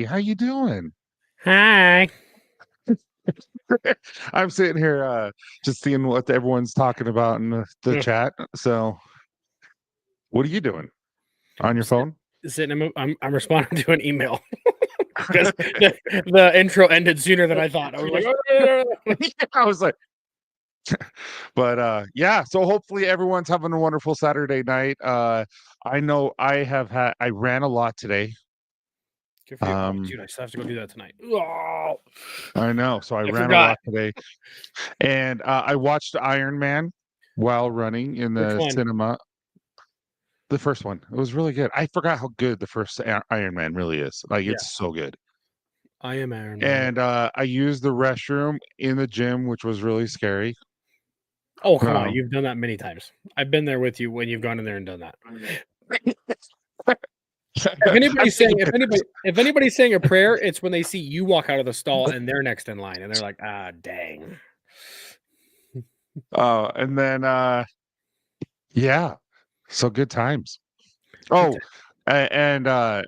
Hey, how you doing? Hi. I'm sitting here just seeing what everyone's talking about in the Mm. chat. So, what are you doing on your Sit- phone? Sitting, I'm responding to an email because the intro ended sooner than I thought. I was like, I was like, but yeah, so hopefully everyone's having a wonderful Saturday night. I know I ran a lot today. good for you. Oh, Um, dude, I still have to go do that tonight. Oh, I know, so I I ran a forgot. lot today. And I watched Iron Man while running in Which the one? cinema. The first one. It was really good. I forgot how good the first Iron Man really is. Like, Yeah, it's so good. I am Iron Man. And I used the restroom in the gym, which was really scary. Oh, come on. Um, You've done that many times. I've been there with you when you've gone in there and done that. I've taken pictures. If anybody's saying a prayer, it's when they see you walk out of the stall and they're next in line and they're like, ah, dang. And then yeah, so good times. Oh, and I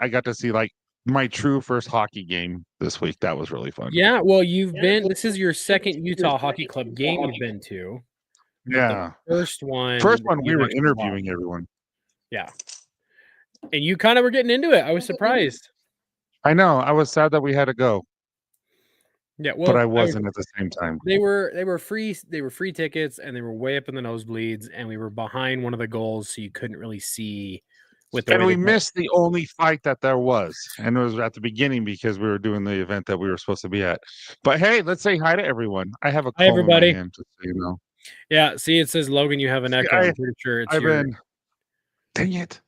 got to see like my true first hockey game this week. That was really fun. Yeah, well, this is your second Utah Hockey Club game you've been to, but the Yeah. first one First one we you've were actually watched. interviewing everyone. Yeah. And you kind of were getting into it. I was surprised. I know. I was sad that we had to go, Yeah, but well, I wasn't at the same time. they were free tickets and they were way up in the nosebleeds and we were behind one of the goals so you couldn't really see with the And way we the goal. missed the only fight that there was. And it was at the beginning because we were doing the event that we were supposed to be at. But hey, let's say hi to everyone. I have a Hi comb in my everybody. hand, just so you know. Yeah, see it says Logan, you have an See, echo. I'm pretty sure it's I've your been, dang it.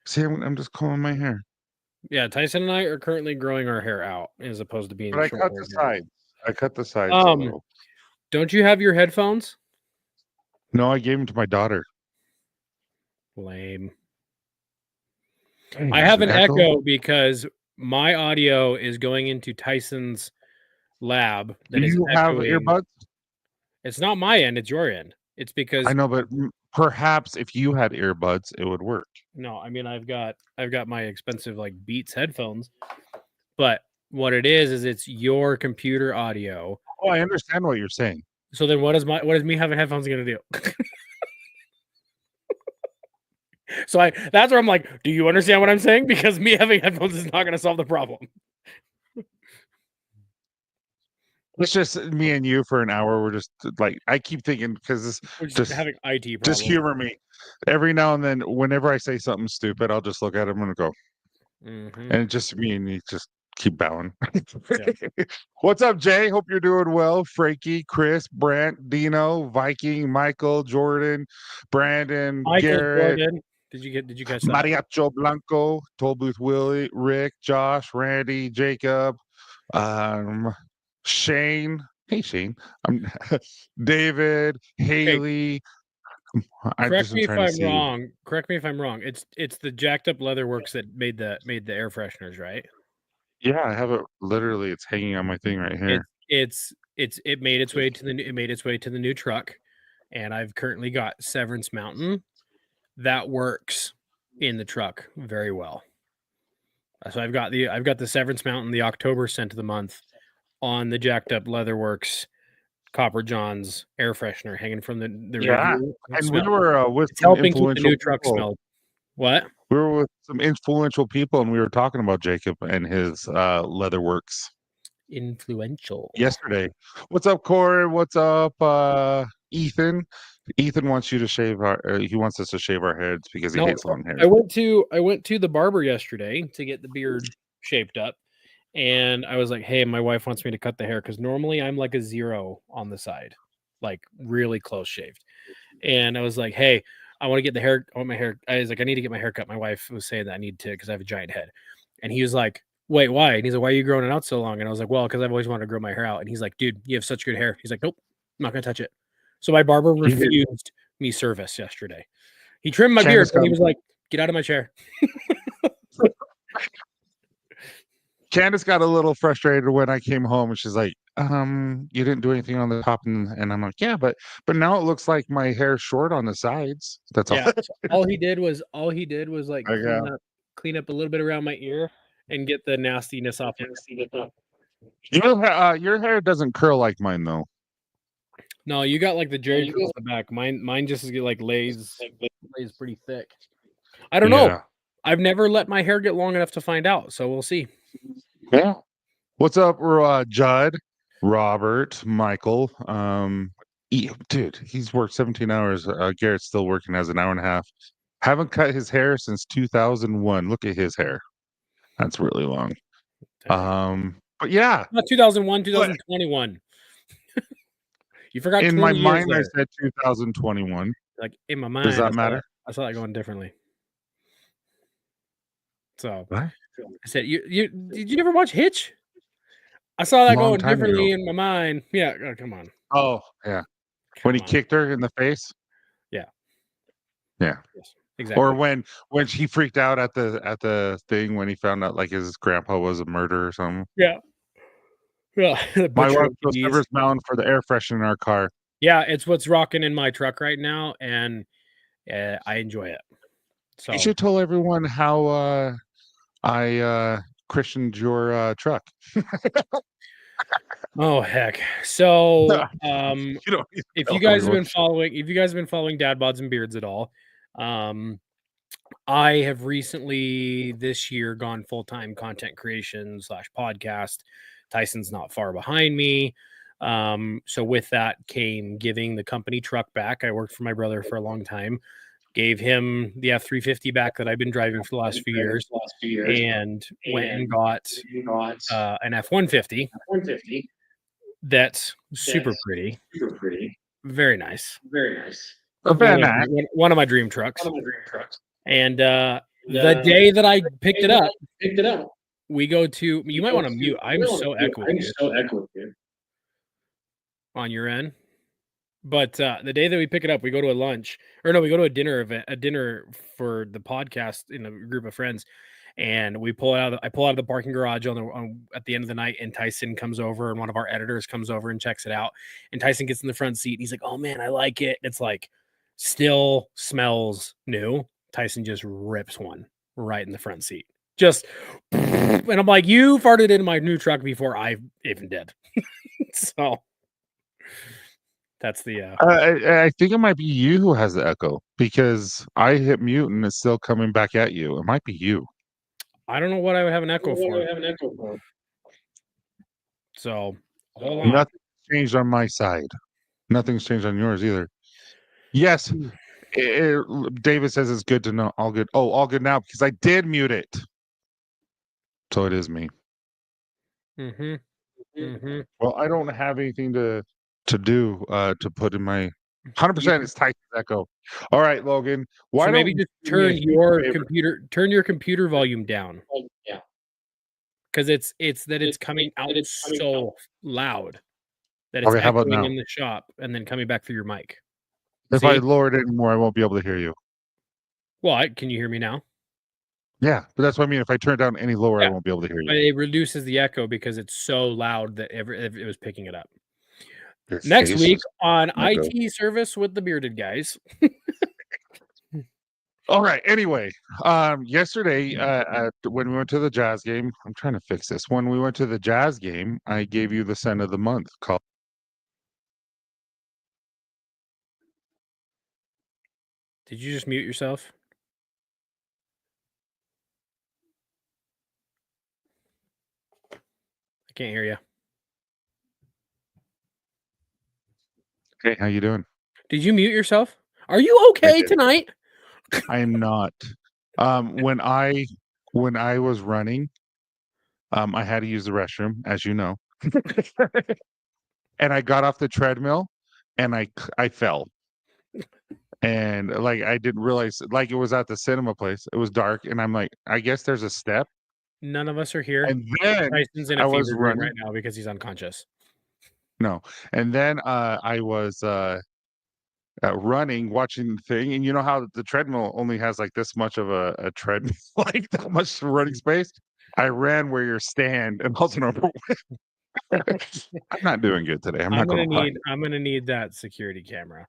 See, I'm just combing my hair. yeah, Tyson and I are currently growing our hair out as opposed to being But I short cut hair. the sides. I cut the sides a little. Don't you have your headphones? No, I gave them to my daughter. Lame. Dang, I there's have an an echo. echo because my audio is going into Tyson's lab Do that is you have echoing. earbuds? It's not my end, it's your end. It's I because know, but perhaps if you had earbuds, it would work. no, I mean I've got my expensive like Beats headphones, but what it is it's your computer audio. Oh, I understand what you're saying. So then what is me having headphones gonna do? So that's where I'm like, do you understand what I'm saying? Because me having headphones is not gonna solve the problem. It's just me and you for an hour. We're just like I keep thinking because this We're just just having IT just problems. humor me. Every now and then, whenever I say something stupid, I'll just look at him and go, Mm-hmm. and it's just me and you just keep bowing. Yeah. What's up, Jay? Hope you're doing well. Frankie, Chris, Brant, Dino, Viking, Michael, Jordan, Brandon, Michael Garrett, Jordan. Did you catch that? Mariacho Blanco, Tollbooth Willie, Rick, Josh, Randy, Jacob, um, Shane. Hey Shane. I'm David, Okay, Haley. I correct just am me if trying to I'm see. wrong. Correct me if I'm wrong. It's the jacked up leather works that made the air fresheners, right? Yeah, I have it literally. It's hanging on my thing right here. It made its way to the new truck, and I've currently got Severance Mountain that works in the truck very well. So I've got the Severance Mountain, the October scent of the month on the jacked up leatherworks Copper John's air freshener hanging from the rear Yeah, view. It and we smells. were with It's some helping keep the influential new truck people. smelled. What? We were with some influential people, and we were talking about Jacob and his leatherworks Influential. yesterday. What's up, Corey? What's up, Ethan? Ethan wants you to shave our. He wants us to shave our heads because he No, hates long hair. I went to the barber yesterday to get the beard shaped up, and I was like, "Hey, my wife wants me to cut the hair because normally I'm like a 0 on the side, like really close shaved." And I was like, "Hey, I want to get the hair. I want my hair." I was like, "I need to get my hair cut." My wife was saying that I need to because I have a giant head, and he was like, "Wait, why?" And he's like, "Why are you growing it out so long?" And I was like, "Well, because I've always wanted to grow my hair out." And he's like, "Dude, you have such good hair." He's like, "Nope, I'm not gonna touch it." So my barber He did. refused me service yesterday. He trimmed my beard, Candace and got he was like, "Get out of my chair." Candace got a little frustrated when I came home, and she's like, you didn't do anything on the top," and I'm like, "Yeah, but now it looks like my hair's short on the sides." That's all. Yeah. So all he did was like Yeah. clean up a little bit around my ear, and get the nastiness off. Your hair doesn't curl like mine though. No, you got like the Jerry curls in the back. Mine just get like lays pretty thick. I don't know. I've never let my hair get long enough to find out, so we'll see. Yeah. What's up, Judd, Robert, Michael? Dude, he's worked 17 hours. Garrett's still working as an hour and a half. Haven't cut his hair since 2001. Look at his hair. That's really long. But yeah. Not 2001, 2021. You forgot. In my mind, I said 2021. Like in my mind, does that matter? I saw that going differently. So what? I said, "You did you ever watch Hitch?" I saw that going differently in my mind. Yeah, come on. Oh yeah, when he kicked her in the face. Yeah. Yeah. Yes, exactly. Or when she freaked out at the thing when he found out like his grandpa was a murderer or something. Yeah. Yeah. My wife goes Everest Mountain for the air freshener in our car. Yeah, it's what's rocking in my truck right now, and I enjoy it. So you should tell everyone how I christened your truck. Oh heck! So if you guys have been following Dad Bods and Beards at all, I have recently this year gone full-time content creation / podcast. Tyson's not far behind me. So with that came giving the company truck back. I worked for my brother for a long time, gave him the F-350 back that I've been driving for the last few years, and went and got an F-150. That's super pretty. Very nice. One of my dream trucks. And the day that I picked it up, we go to. You might want to mute. I'm so echoey on your end. But the day that we pick it up, we go to a lunch, or no, we go to a dinner for the podcast in a group of friends, and we pull it out. I pull out of the parking garage at the end of the night, and Tyson comes over, and one of our editors comes over and checks it out. And Tyson gets in the front seat, and he's like, "Oh man, I like it." It's like still smells new. Tyson just rips one right in the front seat, and I'm like, "You farted in my new truck before I even did." So. That's the. I think it might be you who has the echo because I hit mute and it's still coming back at you. It might be you. I don't know what I would have an echo for. So hold on. Nothing's changed on my side. Nothing's changed on yours either. Yes, David says it's good to know. All good. Oh, all good now because I did mute it. So it is me. Well, I don't have anything to do to put in my 100% it's Tyson's echo. All right, Logan. Why so maybe just turn your computer volume down. Yeah. Because it's coming out so loud that it's echoing in the shop and then coming back through your mic. If I lower it anymore, I won't be able to hear you. Well, can you hear me now? Yeah, but that's what I mean. If I turn it down any lower, I won't be able to hear you. But it reduces the echo because it's so loud that it was picking it up. Next week on IT service with the bearded guys. All right. Anyway, yesterday when we went to the Jazz game, I'm trying to fix this. When we went to the Jazz game, I gave you the scent of the month called. Did you just mute yourself? I can't hear you. Okay, how you doing? Did you mute yourself? Are you okay tonight? I am not. When I was running, I had to use the restroom, as you know. And I got off the treadmill and I fell. And like I didn't realize like it was at the cinema place. It was dark and I'm like, I guess there's a step. None of us are here. And then Tyson's in a fever dream right now because he's unconscious. No. And then I was running, watching the thing, and you know how the treadmill only has like this much of a treadmill, like that much running space. I ran where your stand, and also I'm not doing good today. I'm gonna need that security camera.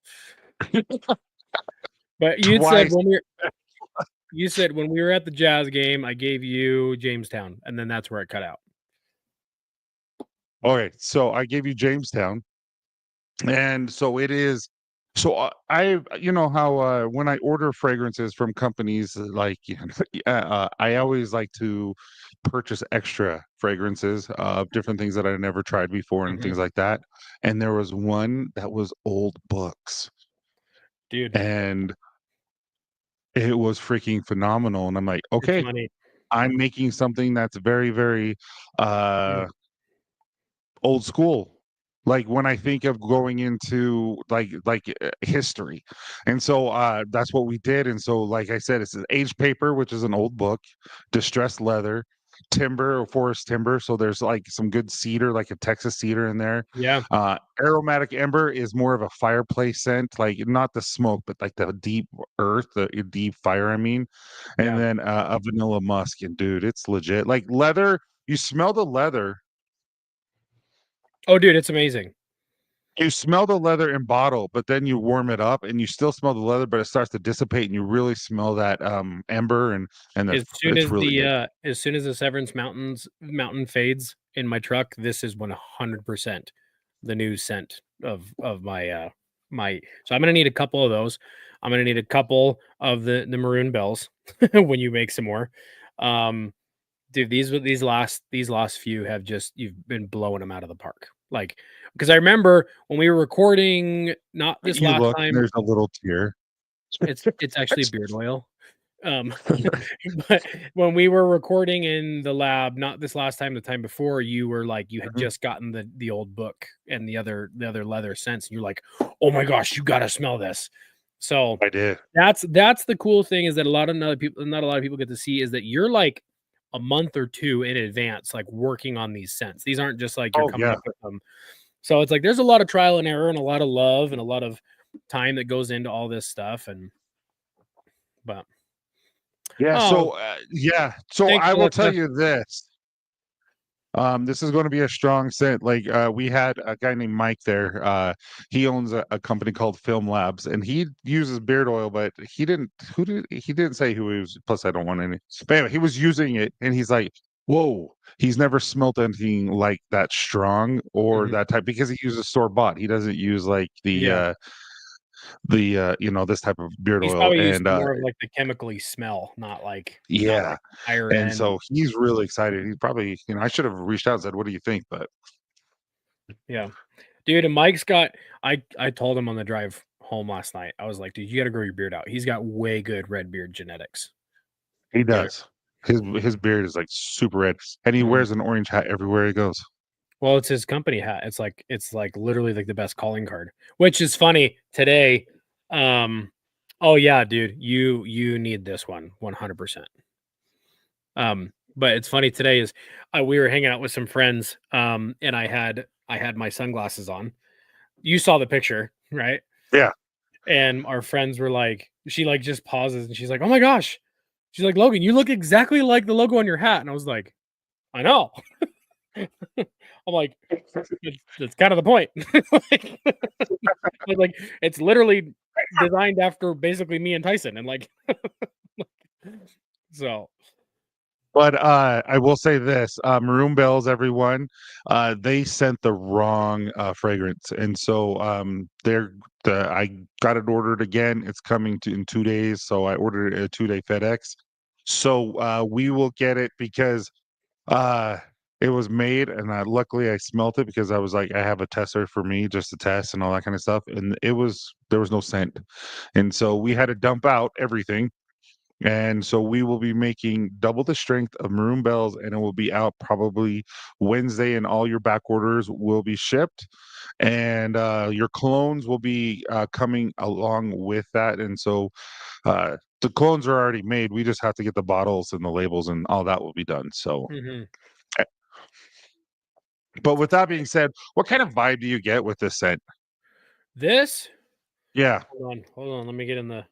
But you said You said when we were at the Jazz game, I gave you Jamestown, and then that's where it cut out. Okay, so I gave you Jamestown, and so it is. So I, you know how when I order fragrances from companies like, I always like to purchase extra fragrances of different things that I never tried before and things like that. And there was one that was old books, Dude, and it was freaking phenomenal. And I'm like, it's okay, money. I'm making something that's very, very Mm. old school, like when I think of going into history. And so that's what we did. And so, like I said, it's an aged paper, which is an old book, distressed leather, timber or forest timber, so there's like some good cedar, like a Texas cedar in there. Yeah, Aromatic Ember is more of a fireplace scent, like not the smoke but like the deep earth, the deep fire, I mean. And yeah. then a Vanilla Musk, and dude, it's legit. Like leather, you smell the leather. Oh, dude, it's amazing. You smell the leather in bottle, but then you warm it up and you still smell the leather, but it starts to dissipate and you really smell that ember, and it's really good. As soon as the Severance mountain fades in my truck, this is 100% the new scent of my. So I'm gonna need a couple of those. I'm gonna need a couple of the maroon bells when you make some more. Um, Dude, these last few have just you've been blowing them out of the park. Like, because I remember when we were recording, not this You last look and time. there's a little tear. It's actually beard oil. Um, but when we were recording in the lab, not this last time, the time before, you were like, you had Mhm. just gotten the old book and the other leather scents, and you're like, oh my gosh, you gotta smell this. So I did. that's the cool thing, is that a lot of other people, not a lot of people get to see, is that you're like a month or two in advance, like working on these scents. These aren't just like you're Oh coming yeah. up with them. So it's like there's a lot of trial and error and a lot of love and a lot of time that goes into all this stuff. And but Yeah. oh, So yeah. So thanks I for will the tell you this. This is going to be a strong scent. Like we had a guy named Mike there. He owns a company called Film Labs, and he uses beard oil, but he didn't say who he was. Plus, I don't want any. But anyway, he was using it, and he's like, "Whoa!" He's never smelt anything like that strong or Mhm. that type, because he uses store bought. He doesn't use like Yeah. this type of beard He's oil, probably used and to more of like the chemically smell, not yeah. like higher And end. so he's really excited. He probably, I should have reached out and said, "What do you think?" But Yeah. Dude, and Mike's got I told him on the drive home last night. I was like, dude, you gotta grow your beard out. He's got way good red beard genetics. he Yeah. does. His beard is like super red, and he Mhm. wears an orange hat everywhere he goes. Well, it's his company hat. It's like literally like the best calling card. Which is funny today. Um, oh yeah, dude, you need this one 100%. But it's funny today is we were hanging out with some friends, and I had my sunglasses on. You saw the picture, right? Yeah. And our friends were like, she like just pauses and she's like, "Oh my gosh." She's like, "Logan, you look exactly like the logo on your hat." And I was like, "I know." I'm like, that's kind of the point. Like, like it's literally designed after basically me and Tyson, and like, so But I will say this: Maroon Bells, everyone, they sent the wrong fragrance, and so I got it ordered again. It's coming in 2 days, so I ordered a 2-day FedEx. So we will get it, because uh, it was made, and luckily I smelt it, because I was like, I have a tester for me just to test and all that kind of stuff, and there was no scent, and so we had to dump out everything. And so we will be making double the strength of Maroon Bells, and it will be out probably Wednesday, and all your back orders will be shipped. And your clones will be coming along with that. And so the clones are already made. We just have to get the bottles and the labels, and all that will be done. So, mhm. eh, but with that being said, what kind of vibe do you get with this scent? This Yeah, hold on, let me get in the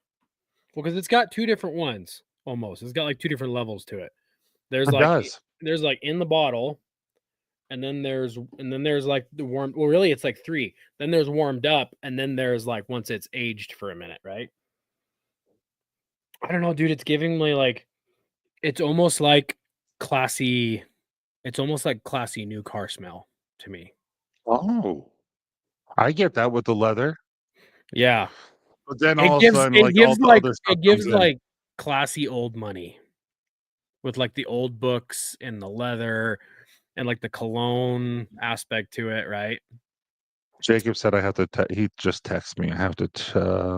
well, because it's got two different ones almost. It's got like two different levels to it. There's it like does. there's like in the bottle, and then there's like the warm. Well, really, it's like three. Then there's warmed up, and then there's like once it's aged for a minute, right? I don't know, dude. It's giving me like, it's almost like classy. It's almost like classy new car smell to me. Oh, I get that with the leather, Yeah. but then all of a sudden, like all the other stuff it comes gives in. like classy old money with like the old books and the leather and like the cologne aspect to it, right? Jacob said I have to. He just texted me. I have to.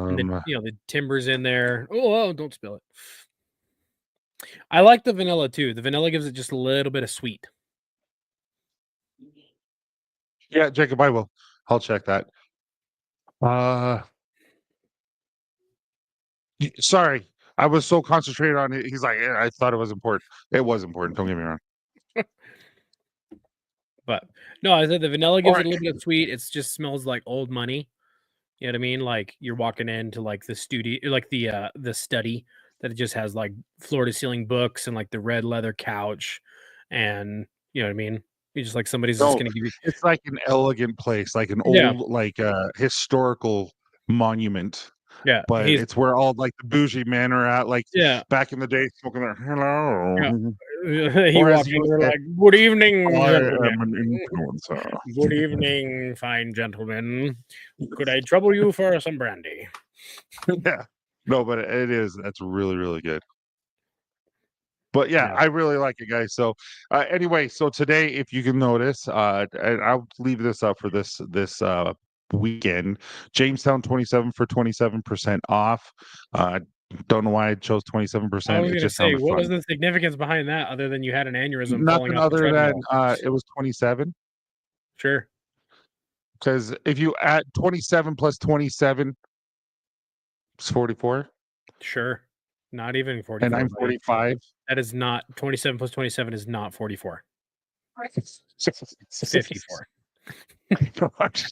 And the the timbers in there. Oh, don't spill it. I like the vanilla too. The vanilla gives it just a little bit of sweet. Yeah, Jacob, I will. I'll check that. Sorry, I was so concentrated on it. He's like, yeah, I thought it was important. It was important. Don't get me wrong. But no, I said the vanilla All gives it right. a little bit of sweet. It just smells like old money. You know what I mean? Like you're walking into like the studio, like the study that it just has like floor to ceiling books and like the red leather couch, and you know what I mean. You just like somebody's just No, gonna give you. it's like an elegant place, like an Yeah, old, like historical monument. yeah. But He's it's where all like the bougie men are at, like yeah. back in the day, smoking their Yeah. hello. He Or as walks you in would there say, like, "Good evening, I gentlemen. am an influencer. Good evening, fine gentlemen. Could I trouble you for some brandy?" Yeah. No, but it is. That's really, really good. But yeah, Yeah. I really like it, guys. So anyway, so today, if you can notice, and I'll leave this up for this weekend. Jamestown 27 for 27% off. Don't know why I chose I 27%. was It gonna just say, sounded what was fun. the significance behind that other than you had an aneurysm falling Nothing off the other than treadmill? it was 27. Sure. Because if you add 27 plus 27, it's 44. Sure. Not even And 44, I'm buddy. 45. That is not 27 plus 27 is not 44. It's 54.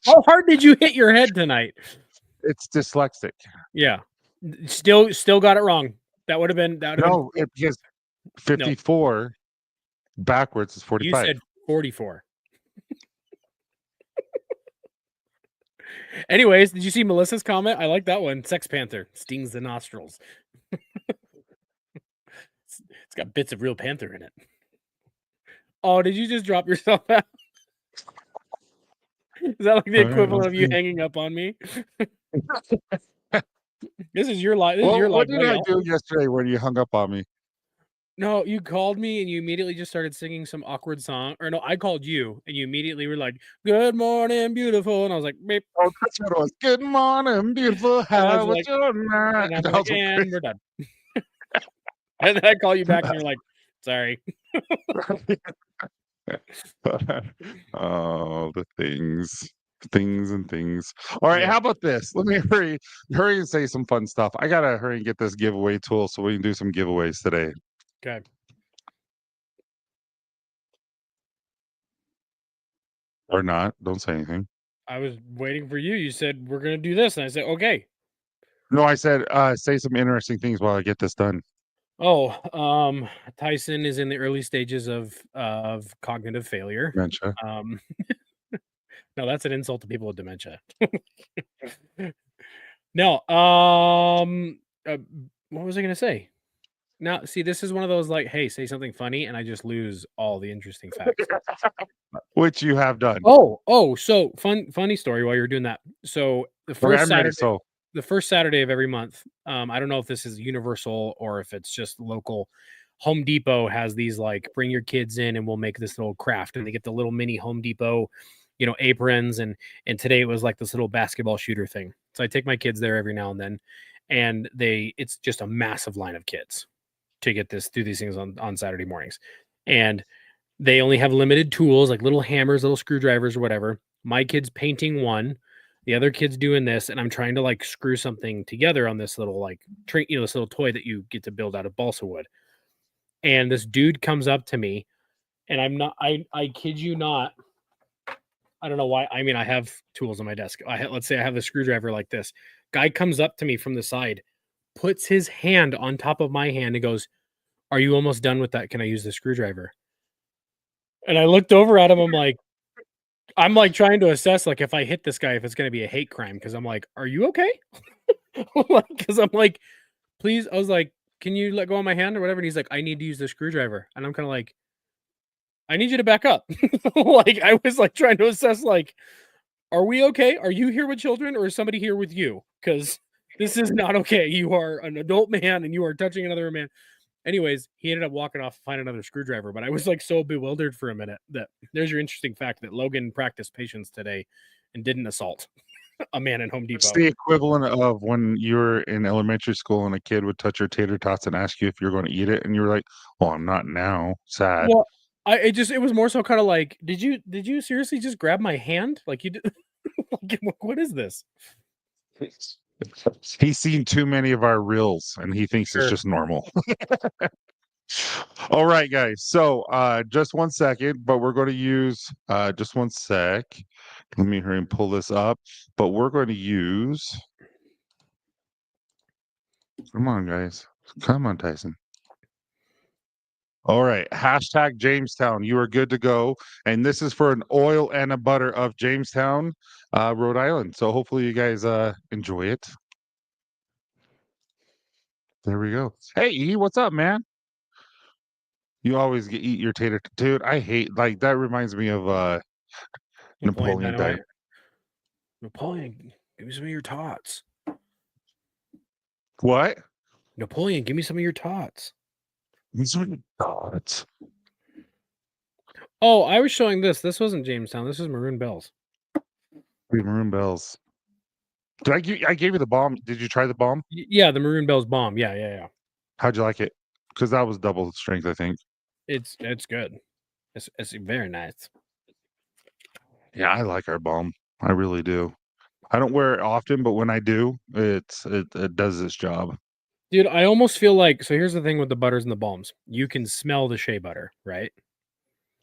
How hard did you hit your head tonight? It's dyslexic. Yeah. Still got it wrong. That would have been No, because no. 54 backwards is You 45. said 44. Anyways, did you see Melissa's comment? I like that one. Sex Panther stings the nostrils. It's got bits of real panther in it. Oh, did you just drop yourself out? Is that like the equivalent of you hanging up on me? This is your life. This is Well, your life, what did buddy. I do yesterday when you hung up on me? No, you called me and you immediately just started singing some awkward song. Or no, I called you and you immediately were like, "Good morning, beautiful," and I was like, "Beep," Oh, that's what it was. Good morning, beautiful. and I was How was like, your night? and I was That like, was so "And we're done." And then I call you back and you're like, "Sorry." Oh, the things and things. All right, Yeah. how about this? Let me hurry and say some fun stuff. I gotta hurry and get this giveaway tool so we can do some giveaways today. Okay. Or not. Don't say anything. I was waiting for you. You said we're gonna do this, and I said, "Okay." No, I said say some interesting things while I get this done. Oh, Tyson is in the early stages of cognitive failure. Dementia. Um, no, that's an insult to people with dementia. No, what was I gonna say? Now, see, this is one of those like, hey, say something funny, and I just lose all the interesting facts. Which you have done. So funny story while you're doing that. So Okay, I'm ready. So the first Saturday of every month, I don't know if this is universal or if it's just local. Home Depot has these like bring your kids in and we'll make this little craft, and they get the little mini Home Depot, aprons, and today it was like this little basketball shooter thing. So I take my kids there every now and then, and it's just a massive line of kids to get do these things on Saturday mornings. And they only have limited tools like little hammers, little screwdrivers, or whatever. My kid's painting one, the other kid's doing this, and I'm trying to like screw something together on this little like this little toy that you get to build out of balsa wood. And this dude comes up to me, and I kid you not. I don't know why. I mean, I have tools on my desk. Let's say I have a screwdriver like this. Guy comes up to me from the side, puts his hand on top of my hand and goes, "Are you almost done with that? Can I use the screwdriver?" And I looked over at him. I'm like trying to assess like if I hit this guy, if it's going to be a hate crime. Cause I'm like, "Are you okay?" Because I'm like, please. I was like, can you let go of my hand or whatever? And he's like, I need to use the screwdriver. And I'm kind of like, I need you to back up. Like, I was like trying to assess, like, are we okay? Are you here with children or is somebody here with you? Because this is not okay. You are an adult man and you are touching another man. Anyways, he ended up walking off to find another screwdriver, but I was like so bewildered for a minute that there's your interesting fact that Logan practiced patience today and didn't assault a man in Home It's Depot. the equivalent of when you were in elementary school and a kid would touch your tater tots and ask you if you're going to eat it, and you were like, "Well, I'm not now." Sad. Well, it was more so kind of like, did you seriously just grab my hand? Like you did? Like, what is this? He's seen too many of our reels, and he thinks it's Sure. just normal. All right, guys. So, just one second, but we're going to use just one sec. Let me hurry and pull this up. But we're going to use. Come on, guys. Come on, Tyson. All right. Hashtag Jamestown. You are good to go. And this is for an oil and a butter of Jamestown, Rhode Island. So hopefully you guys enjoy it. There we go. Hey, E, what's up, man? You always eat your tater, dude. I hate like that. Reminds me of Napoleon Dynamite. Napoleon, give me some of your tots. What? Napoleon, give me some of your tots. These are dots. Oh, I was showing this. This wasn't Jamestown. This is Maroon Bells. Maroon Bells. Did I give? I gave you the bomb. Did you try the bomb? Yeah, the Maroon Bells bomb. Yeah. How'd you like it? Because that was double the strength, I think. It's good. It's very nice. Yeah, I like our bomb. I really do. I don't wear it often, but when I do, it does its job. Dude, I almost feel like, so here's the thing with the butters and the balms. You can smell the shea butter, right?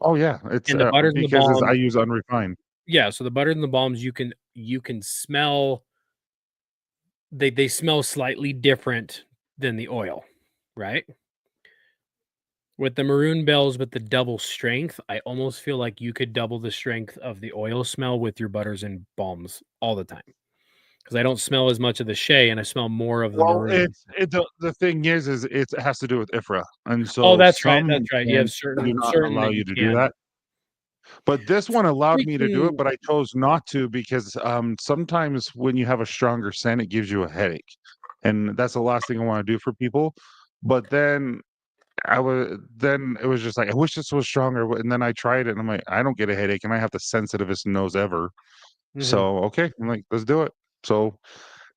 Oh yeah, it's And the butters and the because I balms, use unrefined. yeah, so the butters and the balms you can smell, they smell slightly different than the oil, right? With the Maroon Bells with the double strength, I almost feel like you could double the strength of the oil smell with your butters and balms all the time. Because I don't smell as much of the shea and I smell more of the Well, maroon. the thing is it has to do with IFRA, and Oh, so that's right. some That's right. You have do not certain allow that you you to do can. that. But this one allowed me to do it, Freaking but I chose not to because sometimes when you have a stronger scent, it gives you a headache, and that's the last thing I want to do for people. But then it was just like I wish this was stronger, and then I tried it, and I'm like, I don't get a headache, and I have the sensitivest nose ever. So okay, I'm like, let's do it. So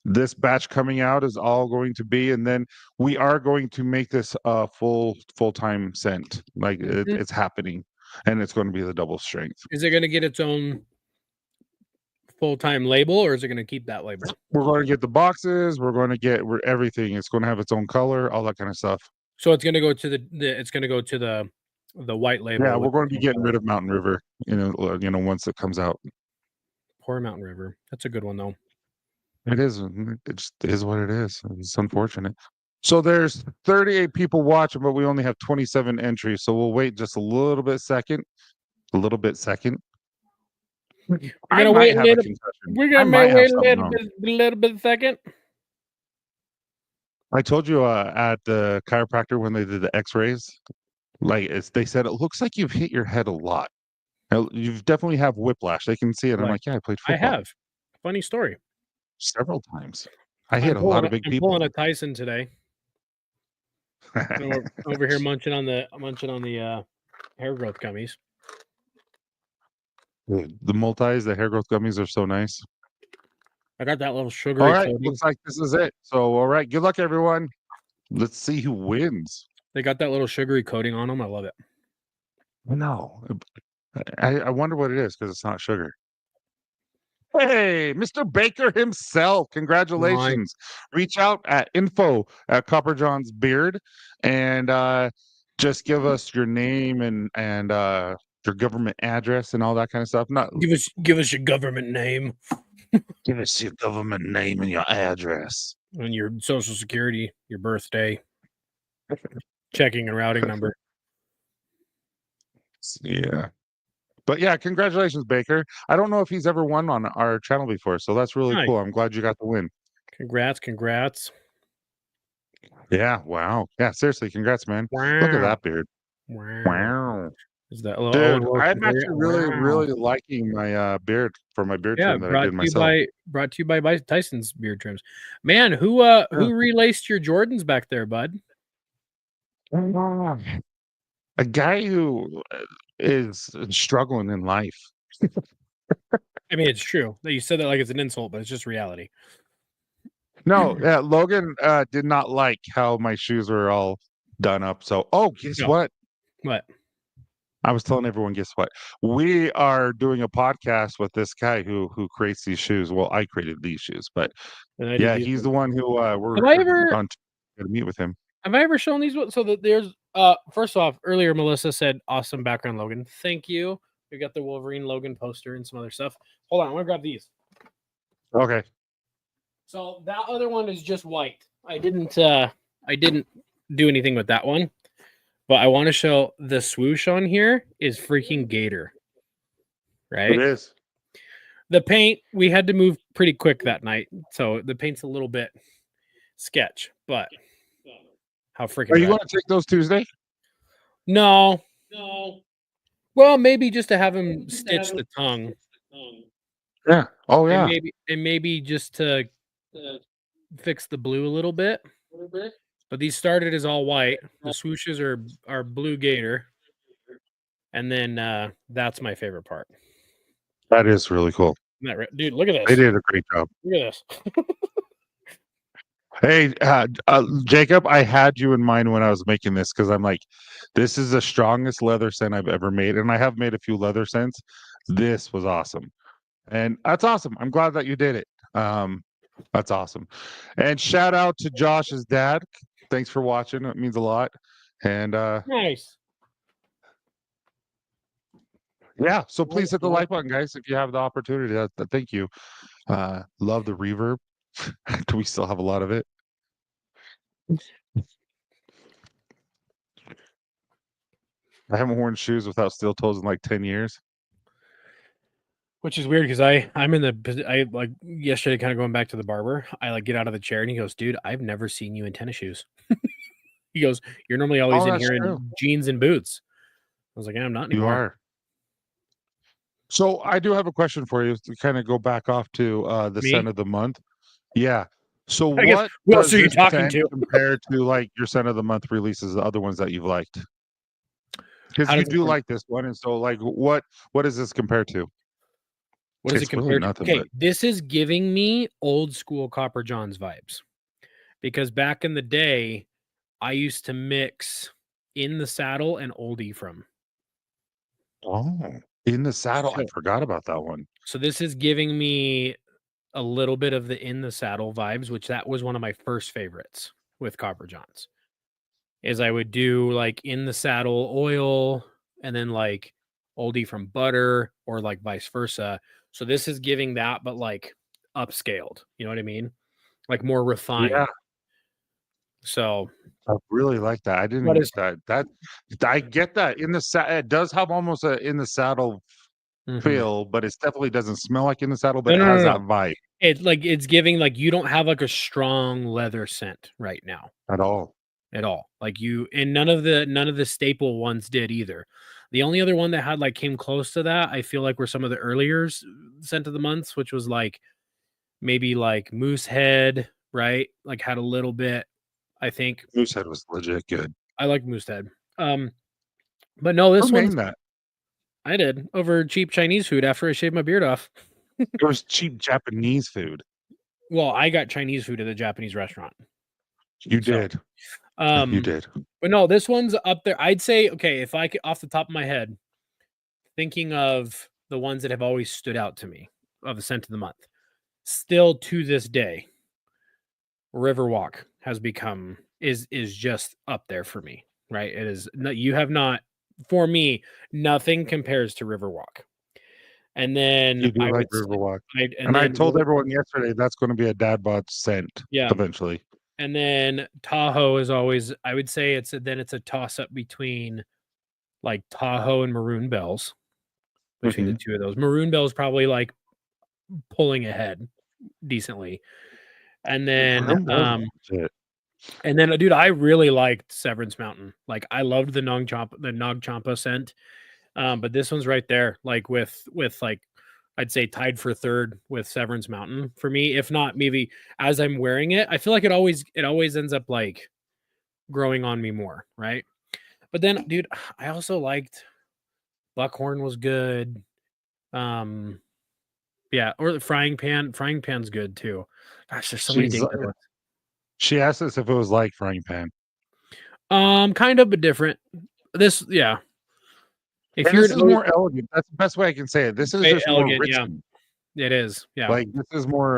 this batch coming out is all going to be, and then we are going to make this a full-time scent. Like it's happening, and it's going to be the double strength. Is it going to get its own full-time label or is it going to keep that label? We're going to get the boxes. We're going to get everything. It's going to have its own color, all that kind of stuff. So it's going to go to the white label. Yeah, we're going to be getting rid of Mountain River. Once it comes out. Poor Mountain River. That's a good one though. It is. It just is what it is. It's unfortunate. So there's 38 people watching, but we only have 27 entries. So we'll wait just a little bit second. We're gonna wait I a might have a little. concussion. We're I gonna might have wait a something little wrong. bit second. I told you at the chiropractor when they did the X-rays, they said it looks like you've hit your head a lot. Now, you've definitely have whiplash. They can see it. I'm like, yeah, I played I football have. Funny story. several times. I hit a lot of big I'm people. pulling a Tyson today. Over here munching on the hair growth gummies. The multis, the hair growth gummies are so nice. I got that little sugary All right, coating. looks like this is it. So, all right, good luck, everyone. Let's see who wins. They got that little sugary coating on them. I love it. No, I wonder what it is because it's not sugar. Hey, Mr. Baker himself. Congratulations. Reach out at info@Copperjohn's Beard and just give us your name and your government address and all that kind of stuff. Not Give us your government name give us your government name and your address. and your social security, your birthday, checking and routing number. Yeah. But yeah, congratulations, Baker. I don't know if he's ever won on our channel before, so that's really Nice. cool. I'm glad you got the win. Congrats. Yeah. Wow. Yeah. Seriously. Congrats, man. Look at Wow. that beard. Wow. Wow. Is that a little Owen Dude, Wilson I'm for you? actually really, Wow. really liking my beard for my beard Yeah, trim that I did myself. brought to you by Tyson's beard trims. Man, Yeah. who relaced your Jordans back there, bud? A guy who is struggling in life. I mean, it's true that you said that like it's an insult, but it's just reality. No, Logan did not like how my shoes were all done up. So, guess No, what? what? I was telling everyone, guess what? We are doing a podcast with this guy who creates these shoes. Well, I created these shoes, but And I did yeah, these he's ones. the one who we're Have I ever on to meet with him. have I ever shown these? So that there's first off, earlier Melissa said awesome background, Logan. Thank you. We got the Wolverine Logan poster and some other stuff. Hold on, I'm gonna grab these. Okay. So that other one is just white. I didn't do anything with that one. But I want to show the swoosh on here is freaking gator. Right? It is. The paint, we had to move pretty quick that night. So the paint's a little bit sketch, but how freaking Are you bad. going to take those Tuesday? No. Well, maybe just to have him stitch the tongue. Yeah. Oh yeah. And maybe just to fix the blue a little bit. But these started as all white. The swooshes are blue gator. And then that's my favorite part. That is really cool. Isn't that right? Dude, look at this. They did a great job. Look at this. Hey, Jacob, I had you in mind when I was making this because I'm like, this is the strongest leather scent I've ever made. And I have made a few leather scents. This was awesome. And that's awesome. I'm glad that you did it. That's awesome. And shout out to Josh's dad. Thanks for watching. It means a lot. And Nice. yeah, so please hit the like button, guys, if you have the opportunity. Thank you. Love the reverb. Do we still have a lot of it? I haven't worn shoes without steel toes in like 10 years. Which is weird because I'm in I like yesterday kind of going back to the barber. I like get out of the chair and he goes, dude, I've never seen you in tennis shoes. He goes, you're normally always in that's here true. in jeans and boots. I was like, I'm not You anymore. are. So I do have a question for you to kind of go back off to the Me? scent of the month. Yeah. So I guess, what who else does are you this talking scent to? compare to like your scent of the month releases, the other ones that you've liked? Because How you does it do like this one, and so like what does this compare to? What does it It's really compare to? nothing Okay, but this is giving me old school Copper Johns vibes. Because back in the day, I used to mix In the Saddle and Old Ephraim. In the Saddle. I forgot about that one. So this is giving me a little bit of the In the Saddle vibes, which that was one of my first favorites with Copper Johns. Is I would do like In the Saddle oil and then like Old Ephraim butter or like vice versa. So this is giving that, but like upscaled. You know what I mean? Like more refined. Yeah, So I really like that. I didn't what get is that. I get that in the it does have almost a in the saddle feel, but it definitely doesn't smell like in the saddle, but it has that vibe it's giving like you don't have like a strong leather scent right now at all. Like you and none of the staple ones did either. The only other one that had like came close to that, I feel like were some of the earlier scent of the months, which was like maybe like Moose Head, right? Like had a little bit, I think. Moose Head was legit good. I like Moose Head. But no, this Who one named that? I did over cheap Chinese food after I shaved my beard off. It was cheap Japanese food. Well, I got Chinese food at a Japanese restaurant. You did. You did. But no, this one's up there. I'd say, okay, if I could, off the top of my head, thinking of the ones that have always stood out to me of the scent of the month, still to this day, Riverwalk has become is just up there for me, right? It is. You have not, for me, nothing compares to Riverwalk. And then You do like Riverwalk. And I told everyone yesterday that's going to be a dad bod scent eventually. And then Tahoe is always, I would say it's a toss up between like Tahoe and Maroon Bells between the two of those. Maroon Bells probably like pulling ahead decently. And then And then, dude, I really liked Severance Mountain. Like, I loved the Nog Champa scent. But this one's right there, like with like, I'd say tied for third with Severance Mountain for me. If not, maybe as I'm wearing it, I feel like it always ends up like growing on me more, right? But then, dude, I also liked Buckhorn was good. Yeah, or the frying pan. Frying pan's good too. Gosh, there's so many She's dang uh, good ones. she asked us if it was like frying pan. Kind of, but different. This, yeah. If And you're this an is more elegant. That's the best way I can say it. This is just more elegant, rich. yeah, it is. Yeah. Like this is more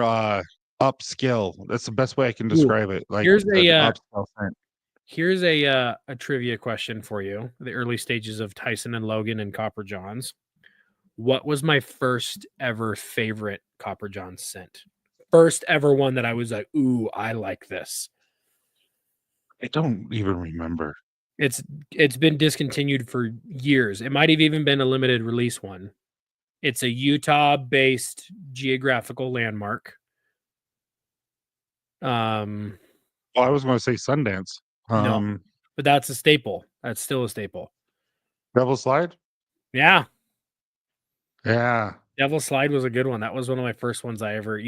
upscale. That's the best way I can Ooh, describe it. Like here's an a upscale scent. Here's a trivia question for you. The early stages of Tyson and Logan and Copper Johns. What was my first ever favorite Copper John scent? First ever one that I was like, ooh, I like this. I don't even remember. It's been discontinued for years. It might have even been a limited release one. It's a Utah-based geographical landmark. Well, I was going to say Sundance. No, but that's a staple. That's still a staple. Devil Slide. Yeah. Yeah. Devil Slide was a good one. That was one of my first ones ever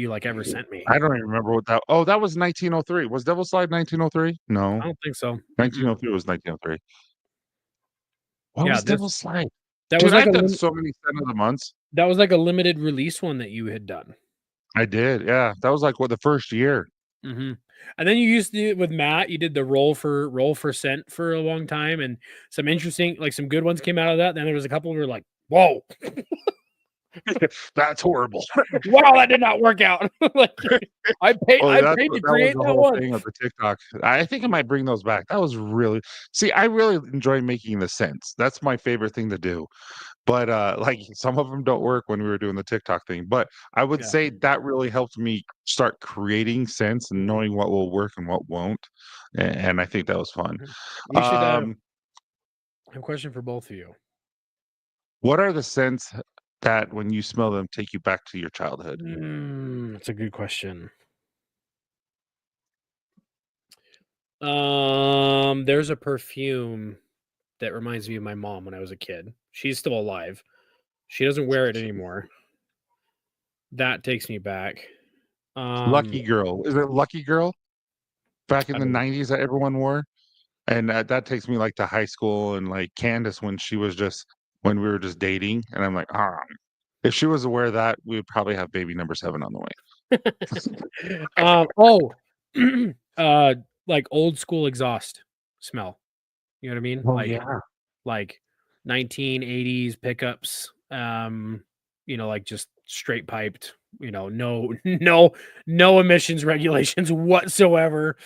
sent me. I don't even remember what that. Oh, that was 1903. Was Devil Slide 1903? No, I don't think so. 1903 was 1903. What Yeah, was Devil Slide? that was Dude, like I've done so many scent of the months. that was like a limited release one that you had done. I did. Yeah, that was like what the first year. Mm-hmm. And then you used to do it with Matt. You did the roll for scent for a long time, and some interesting, like some good ones came out of that. Then there was a couple who were like, "Whoa, That's horrible. wow, that did not work out." Like, I paid to create that was the that whole one. thing of the TikTok. I think I might bring those back. That was really I really enjoy making the scents. That's my favorite thing to do. But like some of them don't work when we were doing the TikTok thing. But I would Yeah. say that really helped me start creating scents and knowing what will work and what won't. And I think that was fun. We should I Um, have a question for both of you. what are the scents that when you smell them take you back to your childhood? That's a good question. There's a perfume that reminds me of my mom when I was a kid. She's still alive. She doesn't wear it anymore. That takes me back. Lucky Girl. Is it Lucky Girl? Back in I the don't 90s that everyone wore? And that takes me like to high school and like Candace when she was just when we were just dating. And I'm like, if she was aware of that, we would probably have baby number 7 on the way. oh, like old school exhaust smell. You know what I mean? Oh yeah. Like 1980s pickups. Like just straight piped. No emissions regulations whatsoever.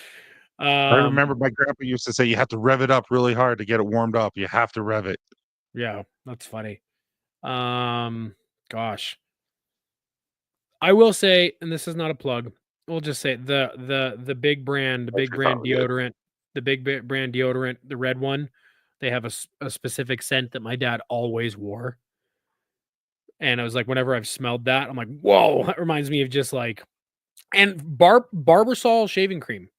I remember my grandpa used to say you have to rev it up really hard to get it warmed up. You have to rev it. Yeah, that's funny. Gosh. I will say, and this is not a plug, we'll just say the big brand, That's your thought, yeah. deodorant, brand deodorant, the red one, they have a specific scent that my dad always wore. And I was like, whenever I've smelled that, I'm like, whoa, that reminds me of just like, and Barbasol shaving cream.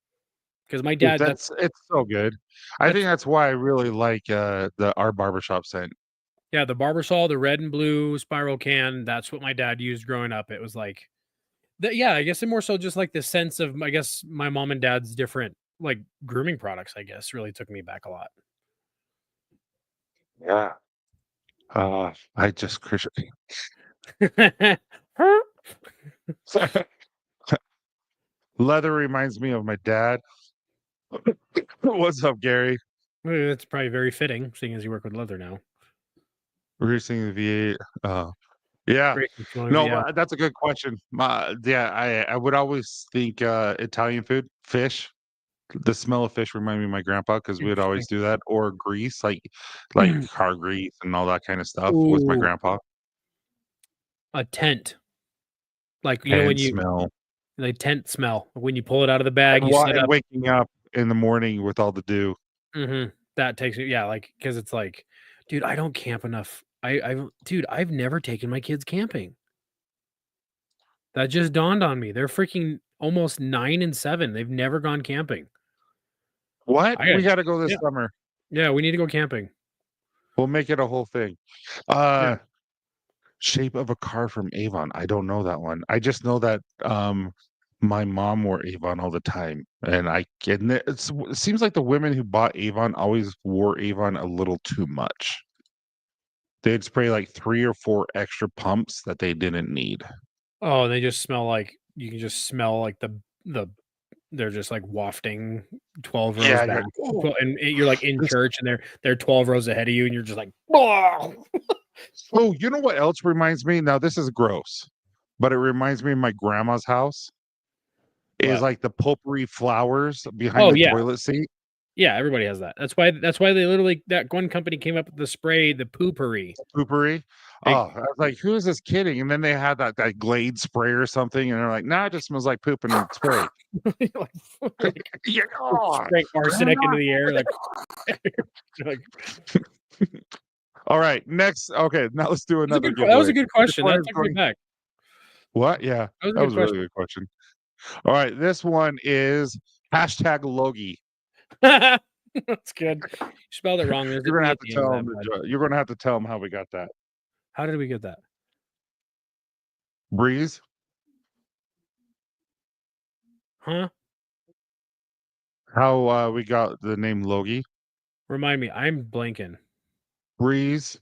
Because my dad, It's so good. I think that's why I really like our barbershop scent. yeah, the Barbasol, the red and blue spiral can, that's what my dad used growing up. It was like, yeah, I guess it more so just like the sense of, I guess, my mom and dad's different like grooming products, I guess, really took me back a lot. Yeah. I just leather reminds me of my dad. What's up, Gary? That's probably very fitting, seeing as you work with leather now. We're seeing the V8. Yeah. No, Yeah. that's a good question. I would always think Italian food, fish. The smell of fish remind me of my grandpa because we would Interesting. always do that, or grease, like car grease and all that kind of stuff with my Ooh, grandpa. a tent. Like, when And you, smell. like, tent smell. When you pull it out of the bag, you set And up. waking up in the morning with all the dew. That takes me, yeah, like, because it's like, dude, I don't camp enough. Dude, I've never taken my kids camping. That just dawned on me. They're freaking almost 9 and 7. They've never gone camping. What? I We got got to go this yeah. summer. Yeah, we need to go camping. We'll make it a whole thing. Yeah. Shape of a car from Avon. I don't know that one. I just know that my mom wore Avon all the time, and it seems like the women who bought Avon always wore Avon a little too much. They'd spray like 3 or 4 extra pumps that they didn't need. Oh, they just smell like you can just smell like the they're just like wafting 12 rows Yeah, back. you're And you're like in this church and they're 12 rows ahead of you and you're just like, oh, oh, you know what else reminds me? Now this is gross, but it reminds me of my grandma's house. Is what? like the potpourri flowers behind Oh the yeah. toilet seat. Yeah, everybody has that. That's why they literally that one company came up with the spray, the poopery. Poopery. They Oh, I was like, who is this kidding? And then they had that Glade spray or something, and they're like, nah, it just smells like poop and spray. like Yeah, spraying arsenic into the air, like, like all right, next. Okay, now let's do another that was giveaway. a good This question. one That is took me going. back. What? Yeah, That was a that good was a really question. good question. All right, this one is hashtag Logie. That's good. You spelled it wrong. There's an You're gonna E have at to the end of tell that, them. bud. You're gonna have to tell them how we got that. How did we get that? Breeze. Huh? How we got the name Logie? Remind me. I'm blanking. Breeze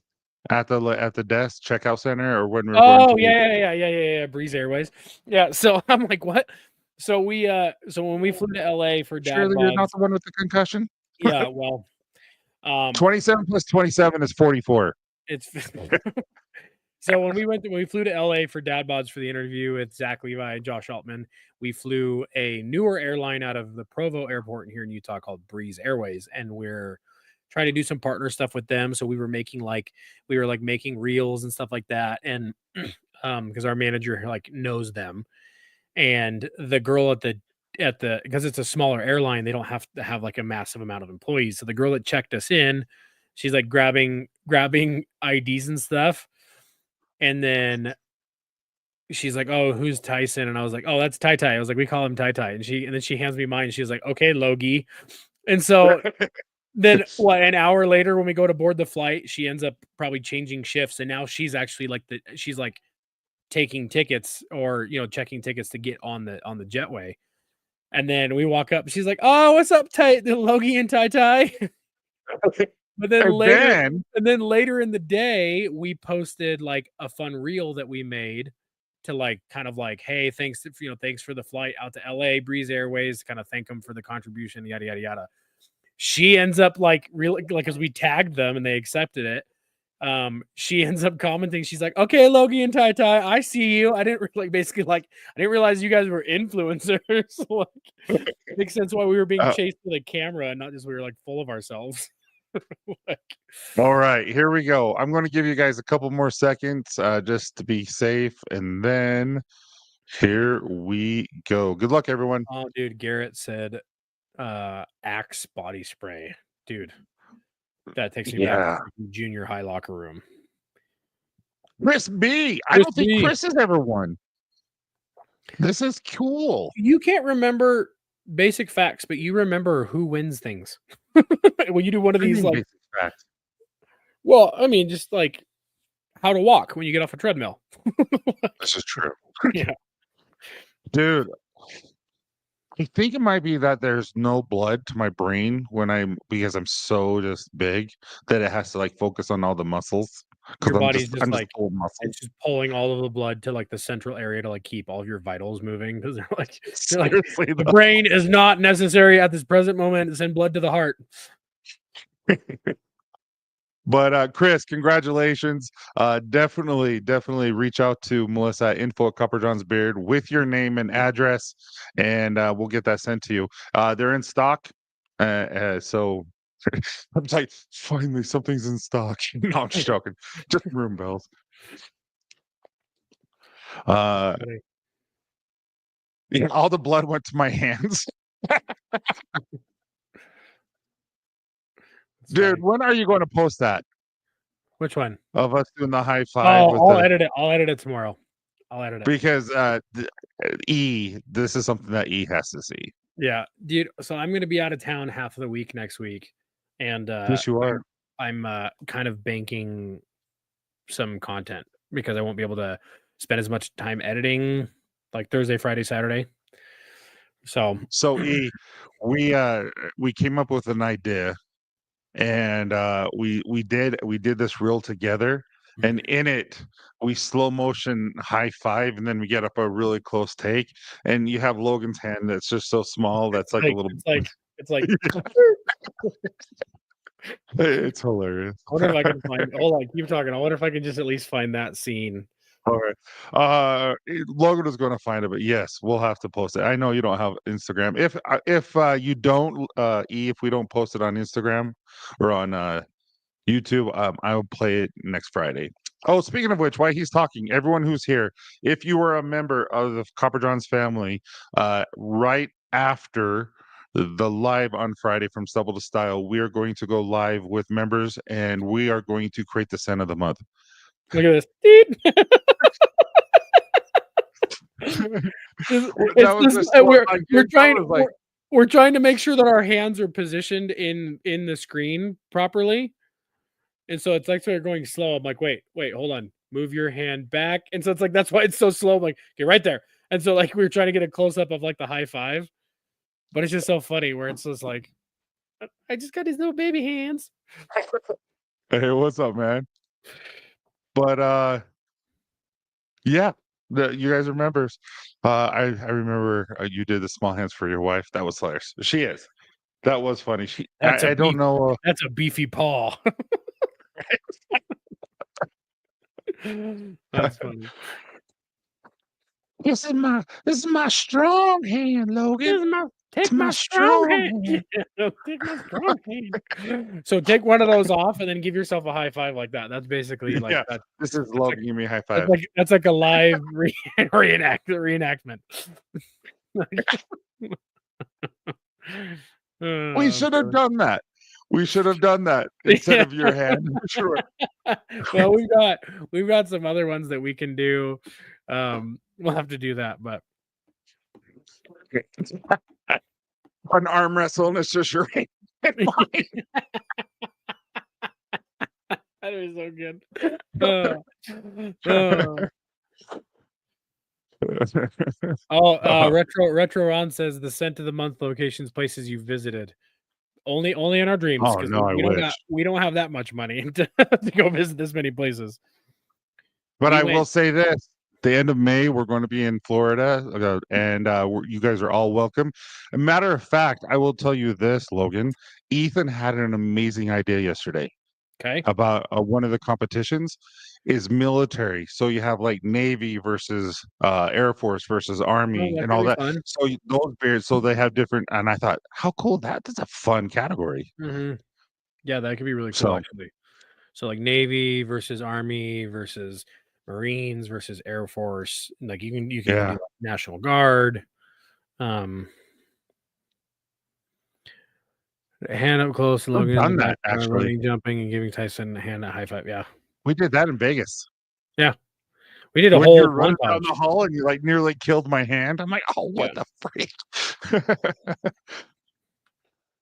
at the desk checkout center, or when we were going Oh to. yeah. Breeze Airways. Yeah. So I'm like, what? So so when we flew to LA for dad Surely you're not bods, the one with the concussion. yeah, well, 27 plus 27 is 44. it's so when we flew to LA for dad bods for the interview with Zach Levi and Josh Altman, we flew a newer airline out of the Provo airport here in Utah called Breeze Airways, and we're trying to do some partner stuff with them. So we were making reels and stuff like that, and because our manager like knows them, and the girl at the because it's a smaller airline, they don't have to have like a massive amount of employees. So the girl that checked us in, she's like grabbing IDs and stuff, and then she's like, "Oh, who's Tyson?" And I was like, "Oh, that's Tai Tai." I was like, "We call him Tai Tai." And then she hands me mine. And she's like, "Okay, Logie." And so then an hour later when we go to board the flight, she ends up probably changing shifts, and now she's actually like she's like taking tickets or checking tickets to get on the jetway. And then we walk up, she's like, "Oh, what's up, the Logie and Tai Tai?" But then And then later in the day, we posted like a fun reel that we made to like kind of like, hey, thanks for the flight out to LA, Breeze Airways, kind of thank them for the contribution, yada yada yada. She ends up like really like because we tagged them and they accepted it. She ends up commenting, she's like, "Okay, Logie and Tai Tai, I see you. I didn't basically like I didn't realize you guys were influencers." Like, makes sense why we were being chased with a camera and not just we were like full of ourselves. Like, all right, here we go. I'm going to give you guys a couple more seconds just to be safe, and then here we go. Good luck, everyone. oh, dude, Garrett said, Axe body spray, dude. That takes me back Yeah, to junior high locker room. Chris B. I Chris don't think B. Chris has ever won. This is cool. You can't remember basic facts, but you remember who wins things when you do one of these. Like, well, I mean, just like how to walk when you get off a treadmill. This is true. Yeah. Dude, I think it might be that there's no blood to my brain because I'm so just big that it has to like focus on all the muscles. Your Because body's just I'm like full of muscle. it's just pulling all of the blood to like the central area to like keep all of your vitals moving because they're like the brain is not necessary at this present moment. Send blood to the heart. But Chris, congratulations. Definitely reach out to Melissa at info@CopperJohnsBeard with your name and address, and we'll get that sent to you. They're in stock. So I'm like, finally something's in stock. No, I'm just joking. Just room bells. Yeah, all the blood went to my hands. Dude, when are you going to post that? Which one? Of us doing the high five? Oh, I'll edit it. I'll edit it tomorrow. I'll edit it. Because this is something that E has to see. Yeah, dude. So I'm gonna be out of town half of the week next week, and Yes, you are. I'm kind of banking some content because I won't be able to spend as much time editing like Thursday, Friday, Saturday. So So we came up with an idea, and we did this reel together, and in it we slow motion high five, and then we get up a really close take, and you have Logan's hand that's just so small that's like a little. it's like It's hilarious. I wonder if I can find. Hold on, keep talking. I wonder if I can just at least find that scene. All right. Logan is going to find it, but yes, we'll have to post it. I know you don't have Instagram. If you don't, if we don't post it on Instagram or on YouTube, I will play it next Friday. Oh, speaking of which, while he's talking, everyone who's here, if you are a member of the Copper John's family, right after the live on Friday from Stubble to Style, we are going to go live with members, and we are going to create the scent of the month. Look at this. We're trying to make sure that our hands are positioned in the screen properly. And so it's like sort of going slow. I'm like, wait, hold on. Move your hand back. And so it's like, that's why it's so slow. I'm like, okay, right there. And so like we were trying to get a close up of like the high five. But it's just so funny where it's just like, I just got these little baby hands. Hey, what's up, man? But yeah, you guys are members. I remember you did the small hands for your wife. That was hilarious. She is. That was funny. I don't know. That's a beefy paw. That's funny. This is my strong hand, Logan. Take my strong hand. Take my strong hand. So take one of those off and then give yourself a high five like that. That's basically like that. This is Logan. Give me a high five. That's like a live reenactment. We should have done that. We should have done that instead of your hand. Sure. Well, we've got some other ones that we can do. We'll have to do that, but an arm wrestle and it's just your hand. That is so good. Retro Ron says the scent of the month locations, places you've visited. Only in our dreams. Oh no, we don't have that much money to go visit this many places. But I will say this: the end of May, we're going to be in Florida, and you guys are all welcome. A matter of fact, I will tell you this, Logan. Ethan had an amazing idea yesterday. Okay. About one of the competitions is military. So you have like Navy versus Air Force versus Army and all that. Fun. So those beards, so they have different. And I thought, how cool that's a fun category. Mm-hmm. Yeah, that could be really cool actually. So like Navy versus Army versus Marines versus Air Force. Like you can do like National Guard. Hand up close, Logan. Done that actually. Running, jumping, and giving Tyson a hand a high five. Yeah, we did that in Vegas. Yeah, we did a whole run down the hall and you like nearly killed my hand. I'm like, oh, what the freak?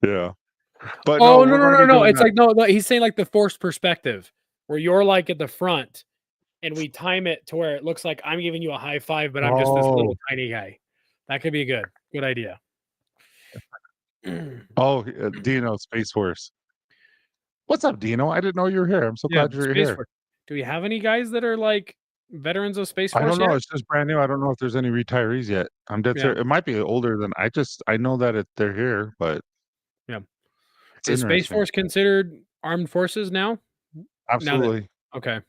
Yeah, but no. It's like no. He's saying like the forced perspective, where you're like at the front, and we time it to where it looks like I'm giving you a high five, but I'm just this little tiny guy. That could be good idea. Oh, Dino, Space Force. What's up, Dino? I didn't know you were here. I'm so glad you're here. Force. Do we have any guys that are like veterans of Space Force? I don't know. It's just brand new. I don't know if there's any retirees yet. I'm dead serious. It might be older than I know that they're here, but yeah. Is Space Force considered armed forces now? Absolutely. Okay.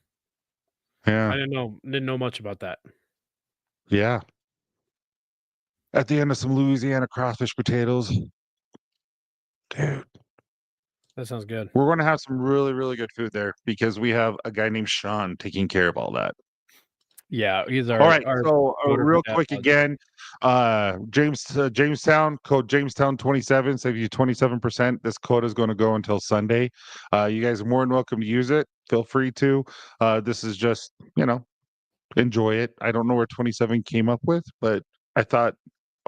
Yeah. I didn't know much about that. Yeah. At the end of some Louisiana crawfish potatoes. Dude. That sounds good. We're going to have some really, really good food there because we have a guy named Sean taking care of all that. Yeah, he's our. All right, so real quick again, Jamestown code Jamestown 27 save you 27%. This code is going to go until Sunday. You guys are more than welcome to use it. Feel free to. This is just enjoy it. I don't know where 27 came up with, but I thought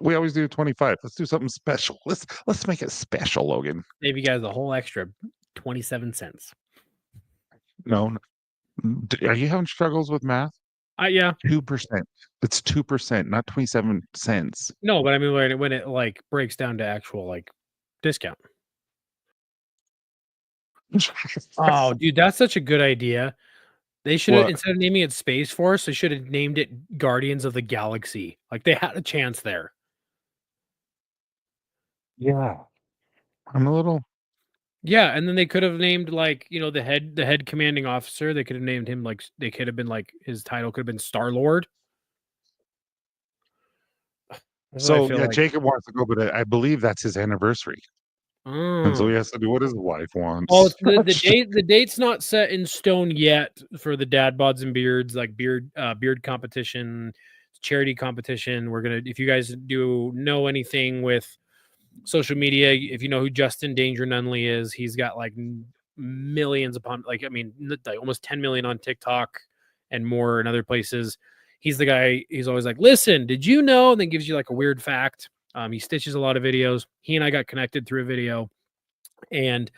We always do 25. Let's do something special. Let's make it special, Logan. Save you guys a whole extra 27 cents. No, are you having struggles with math? Yeah. 2%. It's 2%, not 27 cents. No, but I mean when it like breaks down to actual like discount. Oh, dude, that's such a good idea. They should have, What? instead of naming it Space Force, they should have named it Guardians of the Galaxy. Like they had a chance there. Yeah. I'm a little. Yeah, and then they could have named like, the head commanding officer. They could have named him like they could have been like his title could have been Star-Lord. That's what I So feel yeah, like. Jacob wants to go, but I believe that's his anniversary, and so he has to do what his wife wants. Oh, it's the date's not set in stone yet for the dad bods and beards, like beard competition, charity competition. We're gonna, if you guys do know anything with social media, if you know who Justin Danger Nunley is, he's got like millions upon, like, I mean, like almost 10 million on TikTok and more in other places. He's the guy, he's always like, listen, did you know? And then gives you like a weird fact. He stitches a lot of videos. He and I got connected through a video, and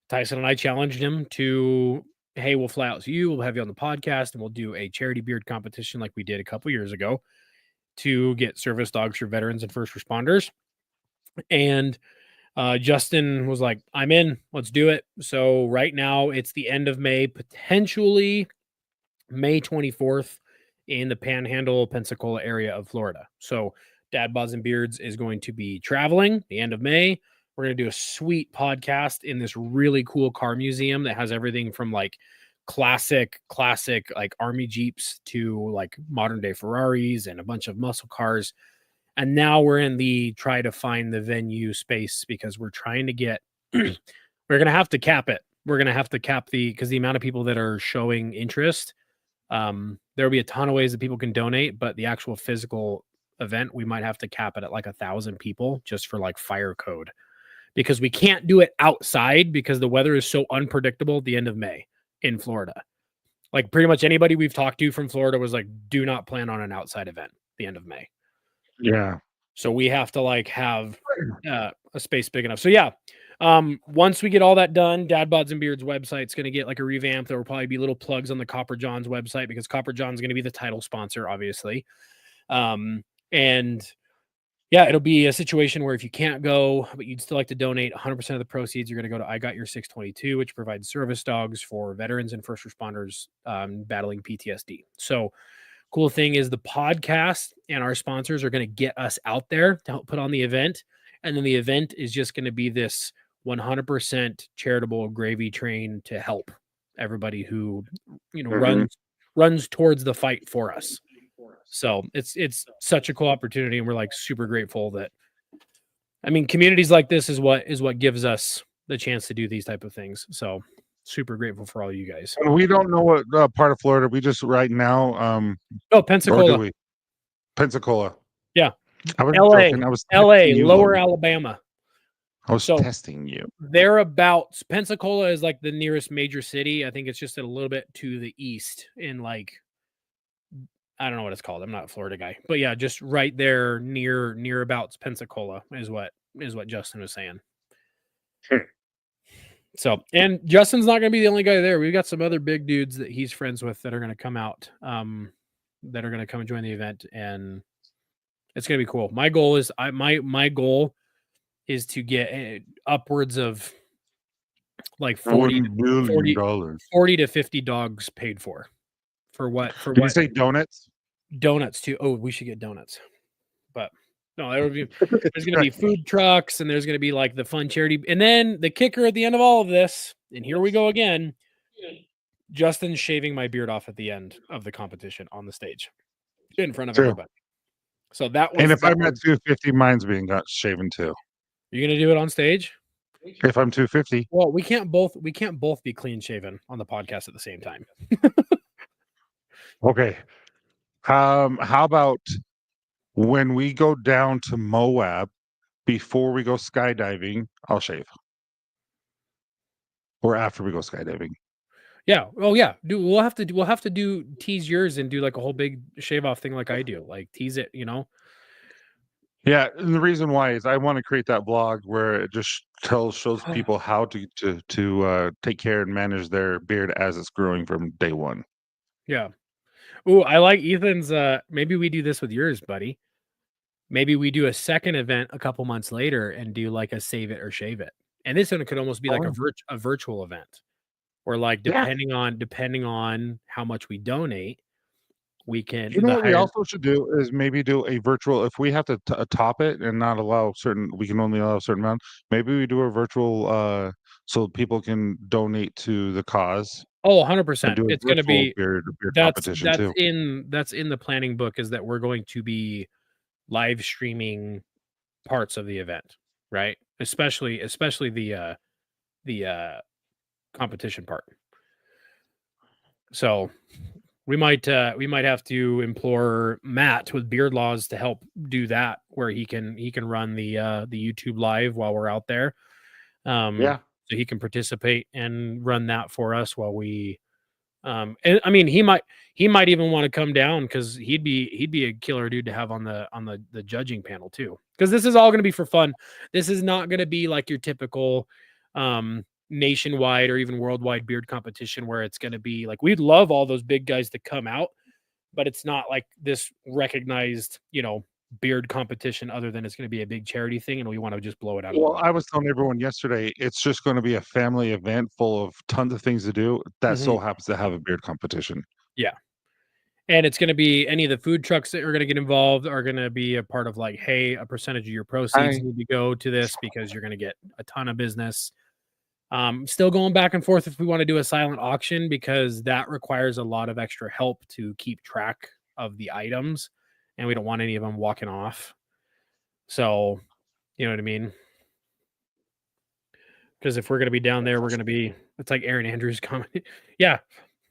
Tyson and I challenged him to, hey, we'll fly out to you. We'll have you on the podcast and we'll do a charity beard competition like we did a couple years ago to get service dogs for veterans and first responders. And Justin was like, I'm in, let's do it. So right now it's the end of May, potentially May 24th in the Panhandle, Pensacola area of Florida. So Dad Bods and Beards is going to be traveling the end of May. We're going to do a sweet podcast in this really cool car museum that has everything from like classic like army Jeeps to like modern day Ferraris and a bunch of muscle cars. And now we're in the try to find the venue space because we're trying to get, we're going to have to cap it. We're going to have to cap because the amount of people that are showing interest, there'll be a ton of ways that people can donate, but the actual physical event, we might have to cap it at like 1,000 people just for like fire code, because we can't do it outside because the weather is so unpredictable at the end of May in Florida. Like pretty much anybody we've talked to from Florida was like, do not plan on an outside event at the end of May. Yeah. So we have to like have a space big enough. So yeah, once we get all that done, Dad Bods and Beards website's going to get like a revamp. There will probably be little plugs on the Copper John's website because Copper John's going to be the title sponsor, obviously. And yeah, it'll be a situation where if you can't go, but you'd still like to donate, 100% of the proceeds are going to go to I Got Your 622, which provides service dogs for veterans and first responders battling PTSD. So cool thing is the podcast and our sponsors are going to get us out there to help put on the event. And then the event is just going to be this 100% charitable gravy train to help everybody who, runs towards the fight for us. So it's such a cool opportunity. And we're like super grateful that, I mean, communities like this is what gives us the chance to do these type of things. So super grateful for all you guys. We don't know what part of Florida. We just right now. Pensacola. Pensacola. Yeah. I was LA. joking. I was LA, Lower Alabama. I was testing you. Thereabouts. Pensacola is like the nearest major city. I think it's just a little bit to the east in like, I don't know what it's called. I'm not a Florida guy, but yeah, just right there nearabouts Pensacola is what Justin was saying. Sure. So, and Justin's not going to be the only guy there. We've got some other big dudes that he's friends with that are going to come out, that are going to come and join the event, and it's going to be cool. My goal is my goal is to get upwards of like 40 to 50 dogs paid for what? Did you say donuts? Donuts too. Oh, we should get donuts. But no, there's going to be food trucks, and there's going to be like the fun charity. And then the kicker at the end of all of this, and here we go again, Justin's shaving my beard off at the end of the competition on the stage in front of everybody. So that was, and if I'm at 250, mine's being got shaven too. You're going to do it on stage? If I'm 250. Well, we can't both be clean shaven on the podcast at the same time. Okay. How about when we go down to Moab before we go skydiving, I'll shave. Or after we go skydiving. Yeah. Oh yeah. We'll have to tease yours and do like a whole big shave off thing like I do. Like tease it, Yeah, and the reason why is I want to create that vlog where it just shows people how to take care and manage their beard as it's growing from day one. Yeah. Ooh, I like Ethan's. Maybe we do this with yours, buddy. Maybe we do a second event a couple months later and do like a save it or shave it. And this one could almost be like Oh, a virtual event, or like yeah. depending on how much we donate, we can You know the what we higher. also should do is maybe do a virtual if we have to top it and not allow certain we can only allow a certain amount, maybe we do a virtual so people can donate to the cause Oh, and 100%. do a It's going to virtual be beard competition too. that's in the planning book, is that we're going to be live streaming parts of the event, right? Especially the competition part. So we might have to implore Matt with Beard Laws to help do that, where he can run the YouTube live while we're out there. Yeah. So he can participate and run that for us while we and I mean he might even want to come down, because he'd be a killer dude to have on the judging panel too. Because this is all going to be for fun. This is not going to be like your typical nationwide or even worldwide beard competition, where it's going to be like, we'd love all those big guys to come out, but it's not like this recognized, beard competition, other than it's going to be a big charity thing and we want to just blow it out of the Well, water. I was telling everyone yesterday, it's just going to be a family event full of tons of things to do that Mhm. so happens to have a beard competition. Yeah. And it's going to be any of the food trucks that are going to get involved are going to be a part of, like, hey, a percentage of your proceeds I need to go to this because you're going to get a ton of business. Still going back and forth if we want to do a silent auction, because that requires a lot of extra help to keep track of the items, and we don't want any of them walking off. So, you know what I mean? Because if we're going to be down there, we're going to be, it's like Aaron Andrews coming. Yeah.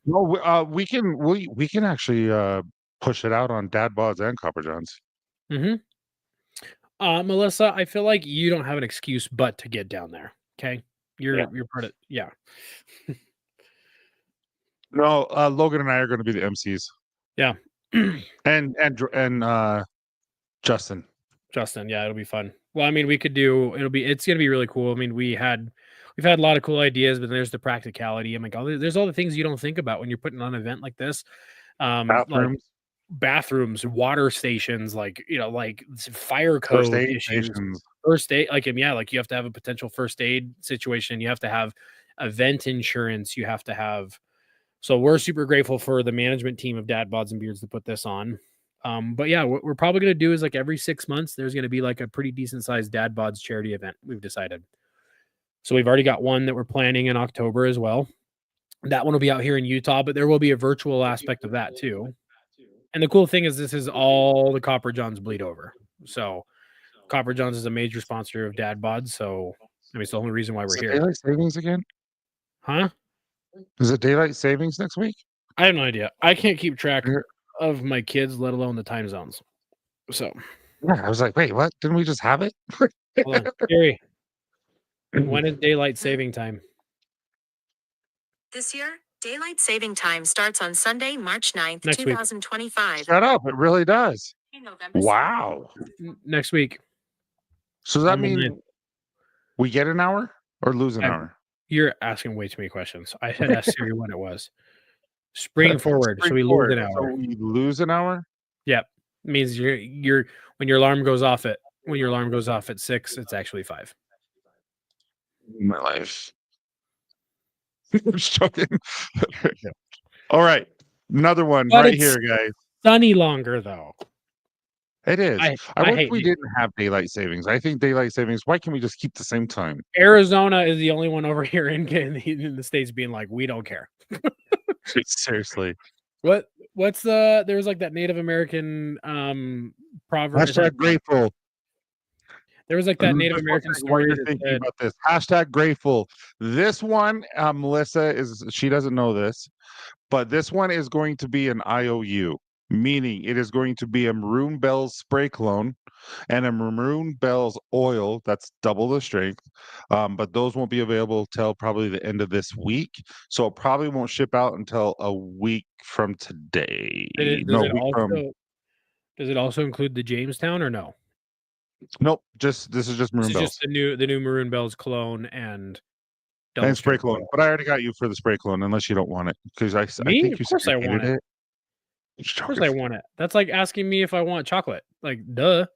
no, we can actually push it out on Dad Bods and Copper Johns. hmm Melissa, I feel like you don't have an excuse but to get down there. Okay. Yeah. You're part of, yeah. No, Logan and I are going to be the MCs, Yeah. and Justin. Justin, yeah, it'll be fun. Well, I mean, it's gonna be really cool. I mean, we've had a lot of cool ideas, but there's the practicality. I'm like, there's all the things you don't think about when you're putting on an event like this. Like Bathrooms, bathrooms, water stations, like, like fire first code aid issues, stations. first aid, like, yeah, like you have to have a potential first aid situation. You have to have event insurance. You have to have, so we're super grateful for the management team of Dad Bods and Beards to put this on. But yeah, what we're probably going to do is, like, every 6 months, there's going to be like a pretty decent sized Dad Bods charity event, we've decided. So we've already got one that we're planning in October as well. That one will be out here in Utah, but there will be a virtual aspect of that too. And the cool thing is, this is all the Copper Johns bleed over. So Copper Johns is a major sponsor of Dad Bods. So, I mean, it's the only reason why Is we're it here. daylight savings again? Huh? Is it daylight savings next week? I have no idea. I can't keep track Yeah, of my kids, let alone the time zones. So I was like, wait, what? Didn't we just have it? hold on. Gary, when is daylight saving time? This year, daylight saving time starts on Sunday, March 9th, Next week. 2025. Shut up! It really does. November 7th. Wow. Next week. So does that On the 9th. mean we get an hour or lose an hour? You're asking way too many questions. I had asked Siri when it was. Spring forward, so Spring we lose forward. an So hour. we lose an hour? Yep. It means you're when your alarm goes off at 6, it's actually 5. My life. I'm just joking. All right. Another one But right it's here, guys. sunny longer though. It is. I I wish hate we you. didn't have daylight savings. I think daylight savings, why can't we just keep the same time? Arizona is the only one over here in the States being like, we don't care. Seriously. What's there's like that Native American proverb. Hashtag grateful. There was like that Native Just American wondering what story you're that thinking said, about this. Hashtag grateful. This one, Melissa she doesn't know this, but this one is going to be an IOU, meaning it is going to be a Maroon Bells spray cologne and a Maroon Bells oil that's double the strength. But those won't be available till probably the end of this week. So it probably won't ship out until a week from today. does No, it week from also include the Jamestown or no? Nope. This is just This Maroon is Bells just the new Maroon Bells cologne and double and spray strength cologne. oil. But I already got you for the spray cologne, unless you don't want it, because I Me? think Of you said course you I want hated it. it. Of course I want it. That's like asking me if I want chocolate. Like, duh.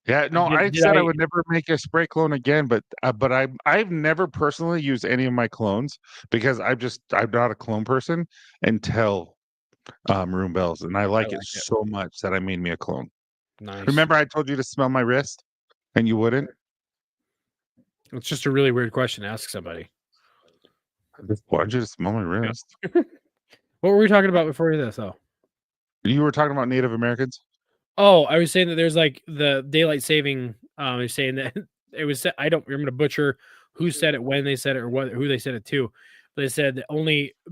Yeah, no, I Did said I I? would never make a spray cologne again, but I've never personally used any of my clones because I'm not a clone person until Maroon Bells, and I I like it like it. so much that I made me a clone. Nice. Remember, I told you to smell my wrist, and you wouldn't. It's just a really weird question to ask somebody. I just wanted you to smell my wrist. What were we talking about before this, though? You were talking about Native Americans. Oh, I was saying that there's like the daylight saving. I was saying that it was. I don't remember to butcher who said it, when they said it, or who they said it to. But they said that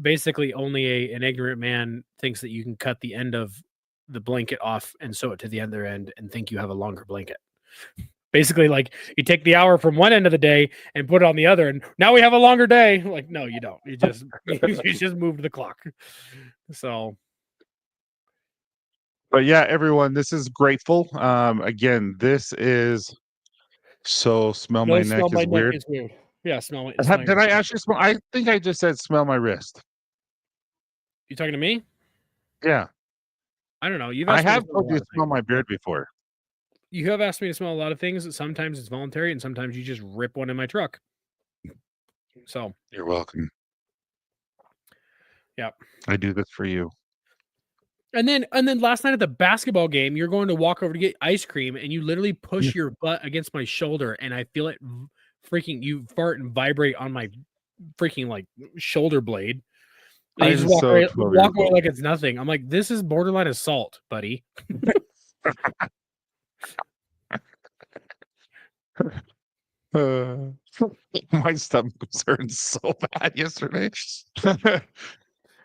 basically only an ignorant man thinks that you can cut the end of the blanket off and sew it to the other end and think you have a longer blanket. Basically, like you take the hour from one end of the day and put it on the other, and now we have a longer day. Like, no, you don't. You just you just moved the clock. So. But yeah, everyone, this is grateful. Again, this is so smell my neck Smell my is neck weird. is weird. Yeah, smell it. Did I actually smell? I think I just said smell my wrist. You talking to me? Yeah, I don't know. You've I asked me to have smell a told lot you of to smell things. my beard before. You have asked me to smell a lot of things. Sometimes it's voluntary, and sometimes you just rip one in my truck. So You're welcome. yeah. I do this for you. And then last night at the basketball game, you're going to walk over to get ice cream, and you literally push your butt against my shoulder, and I feel it freaking you fart and vibrate on my freaking like shoulder blade. And you just walk away like it's nothing. I'm like, this is borderline assault, buddy. My stomach was hurting so bad yesterday.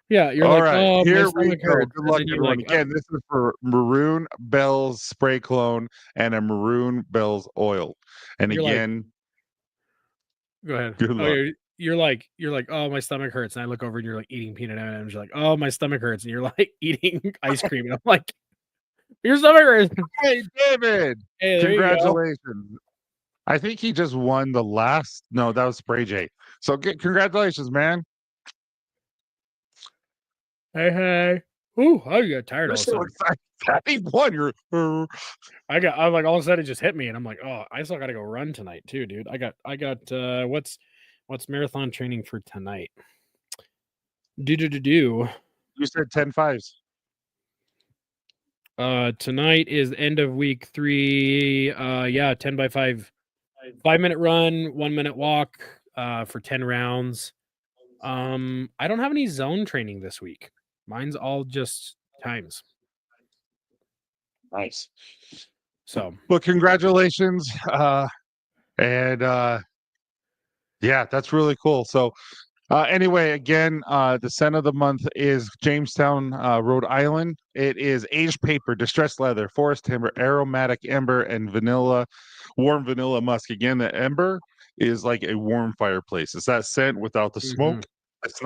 Yeah, you're All like, right, oh, my here we stomach go. hurts. Good And luck, then you're everyone. like, Again, this is for Maroon Bells spray cologne and a Maroon Bells oil. And You're like, again, go ahead. good Oh, luck. you're like, oh, my stomach hurts, and I look over and you're like eating peanut M&Ms. You're like, oh, my stomach hurts, and you're like eating ice cream, and I'm like, your stomach hurts. Hey, David! Hey, there you go. Congratulations. I think he just won the last. No, that was Spray J. So congratulations, man. Hey. Ooh, I got tired all You're of a so sudden. excited. He won. You're. I like all of a sudden it just hit me, and I'm like, oh, I still got to go run tonight too, dude. I got what's marathon training for tonight? Do. You said 10-5s. Tonight is end of week 3. 10 by 5. 5-minute run, 1-minute walk, for 10 rounds. I don't have any zone training this week. Mine's all just times. Nice. So, well, congratulations. And yeah, that's really cool. So anyway, again, the scent of the month is Jamestown, Rhode Island. It is aged paper, distressed leather, forest timber, aromatic ember, and warm vanilla musk. Again, the ember is like a warm fireplace. It's that scent without the smoke. It's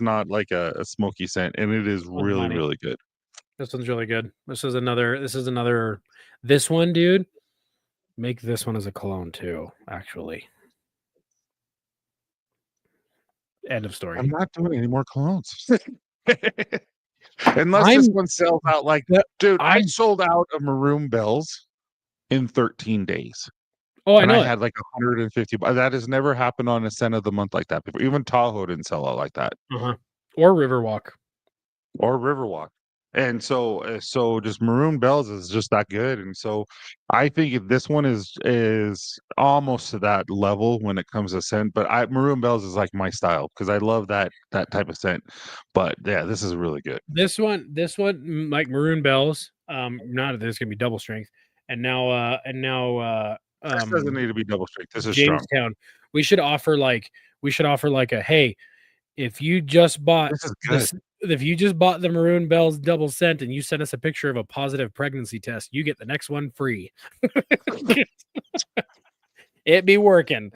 not like a smoky scent, and it is really, really good. This one's really good. This one, dude. Make this one as a cologne too, actually. End of story. I'm not doing any more colognes. Unless this one sells out like that. Dude, I sold out of Maroon Bells in 13 days. Oh, I know. I had like 150. That has never happened on a scent of the month like that before. Even Tahoe didn't sell out like that. Or Riverwalk. And so just Maroon Bells is just that good. And so I think this one is almost to that level when it comes to scent. But Maroon Bells is like my style because I love that type of scent. But yeah, this is really good. This one, like Maroon Bells. Not there's gonna be double strength, and now This doesn't need to be double strength. This is Jamestown. strong. We should offer like a hey, if you just bought the Maroon Bells double scent and you send us a picture of a positive pregnancy test, you get the next one free. It be working.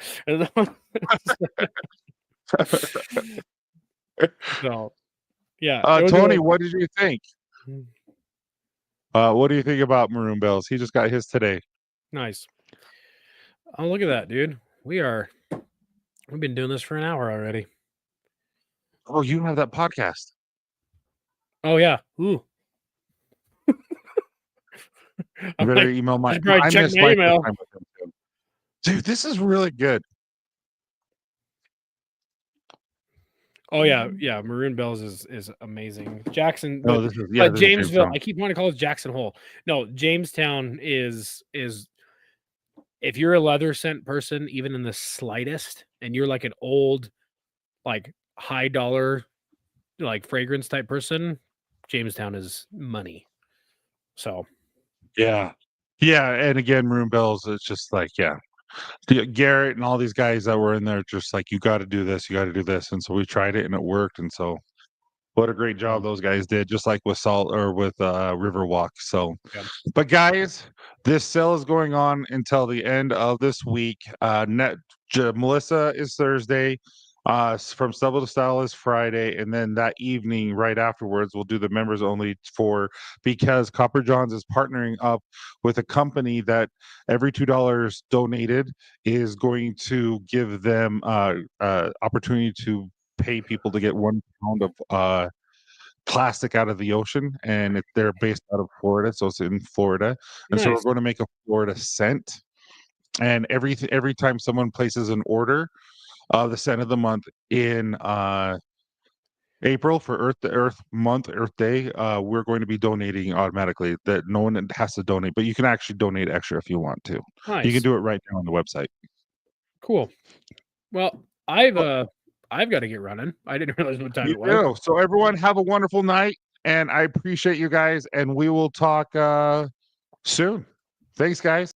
So, yeah. Tony, what did you think? What do you think about Maroon Bells? He just got his today. Nice. Oh, look at that, dude. We've been doing this for an hour already. Oh, you have that podcast. Oh yeah. Ooh. You better email my. I should probably check missed my my email. time with him too. Dude, this is really good. Oh yeah, yeah. Maroon Bells is amazing. Jackson, No, but, this is this is Jamesville. Jamestown. I keep wanting to call it Jackson Hole. No, Jamestown is. If you're a leather scent person, even in the slightest, and you're like an old, like high dollar, like fragrance type person, Jamestown is money. So Yeah, and again, Maroon Bells. It's just like Garrett and all these guys that were in there, just like you got to do this, and so we tried it and it worked, and so what a great job those guys did, just like with Salt or with Riverwalk. So, yeah. But guys, this sale is going on until the end of this week. Melissa is Thursday. From Stubble to Style is Friday, and then that evening, right afterwards, we'll do the members only because Copper Johns is partnering up with a company that every $2 donated is going to give them opportunity to pay people to get 1 pound of plastic out of the ocean, and they're based out of Florida, so it's in Florida, and so we're Nice. going to make a Florida scent, and every time someone places an order of the scent of the month in April for Earth Month, Earth Day, we're going to be donating automatically. That no one has to donate, but you can actually donate extra if you want to. Nice. You can do it right now on the website. Cool. Well, I've got to get running. I didn't realize what time it was. Do. So everyone have a wonderful night, and I appreciate you guys, and we will talk soon. Thanks, guys.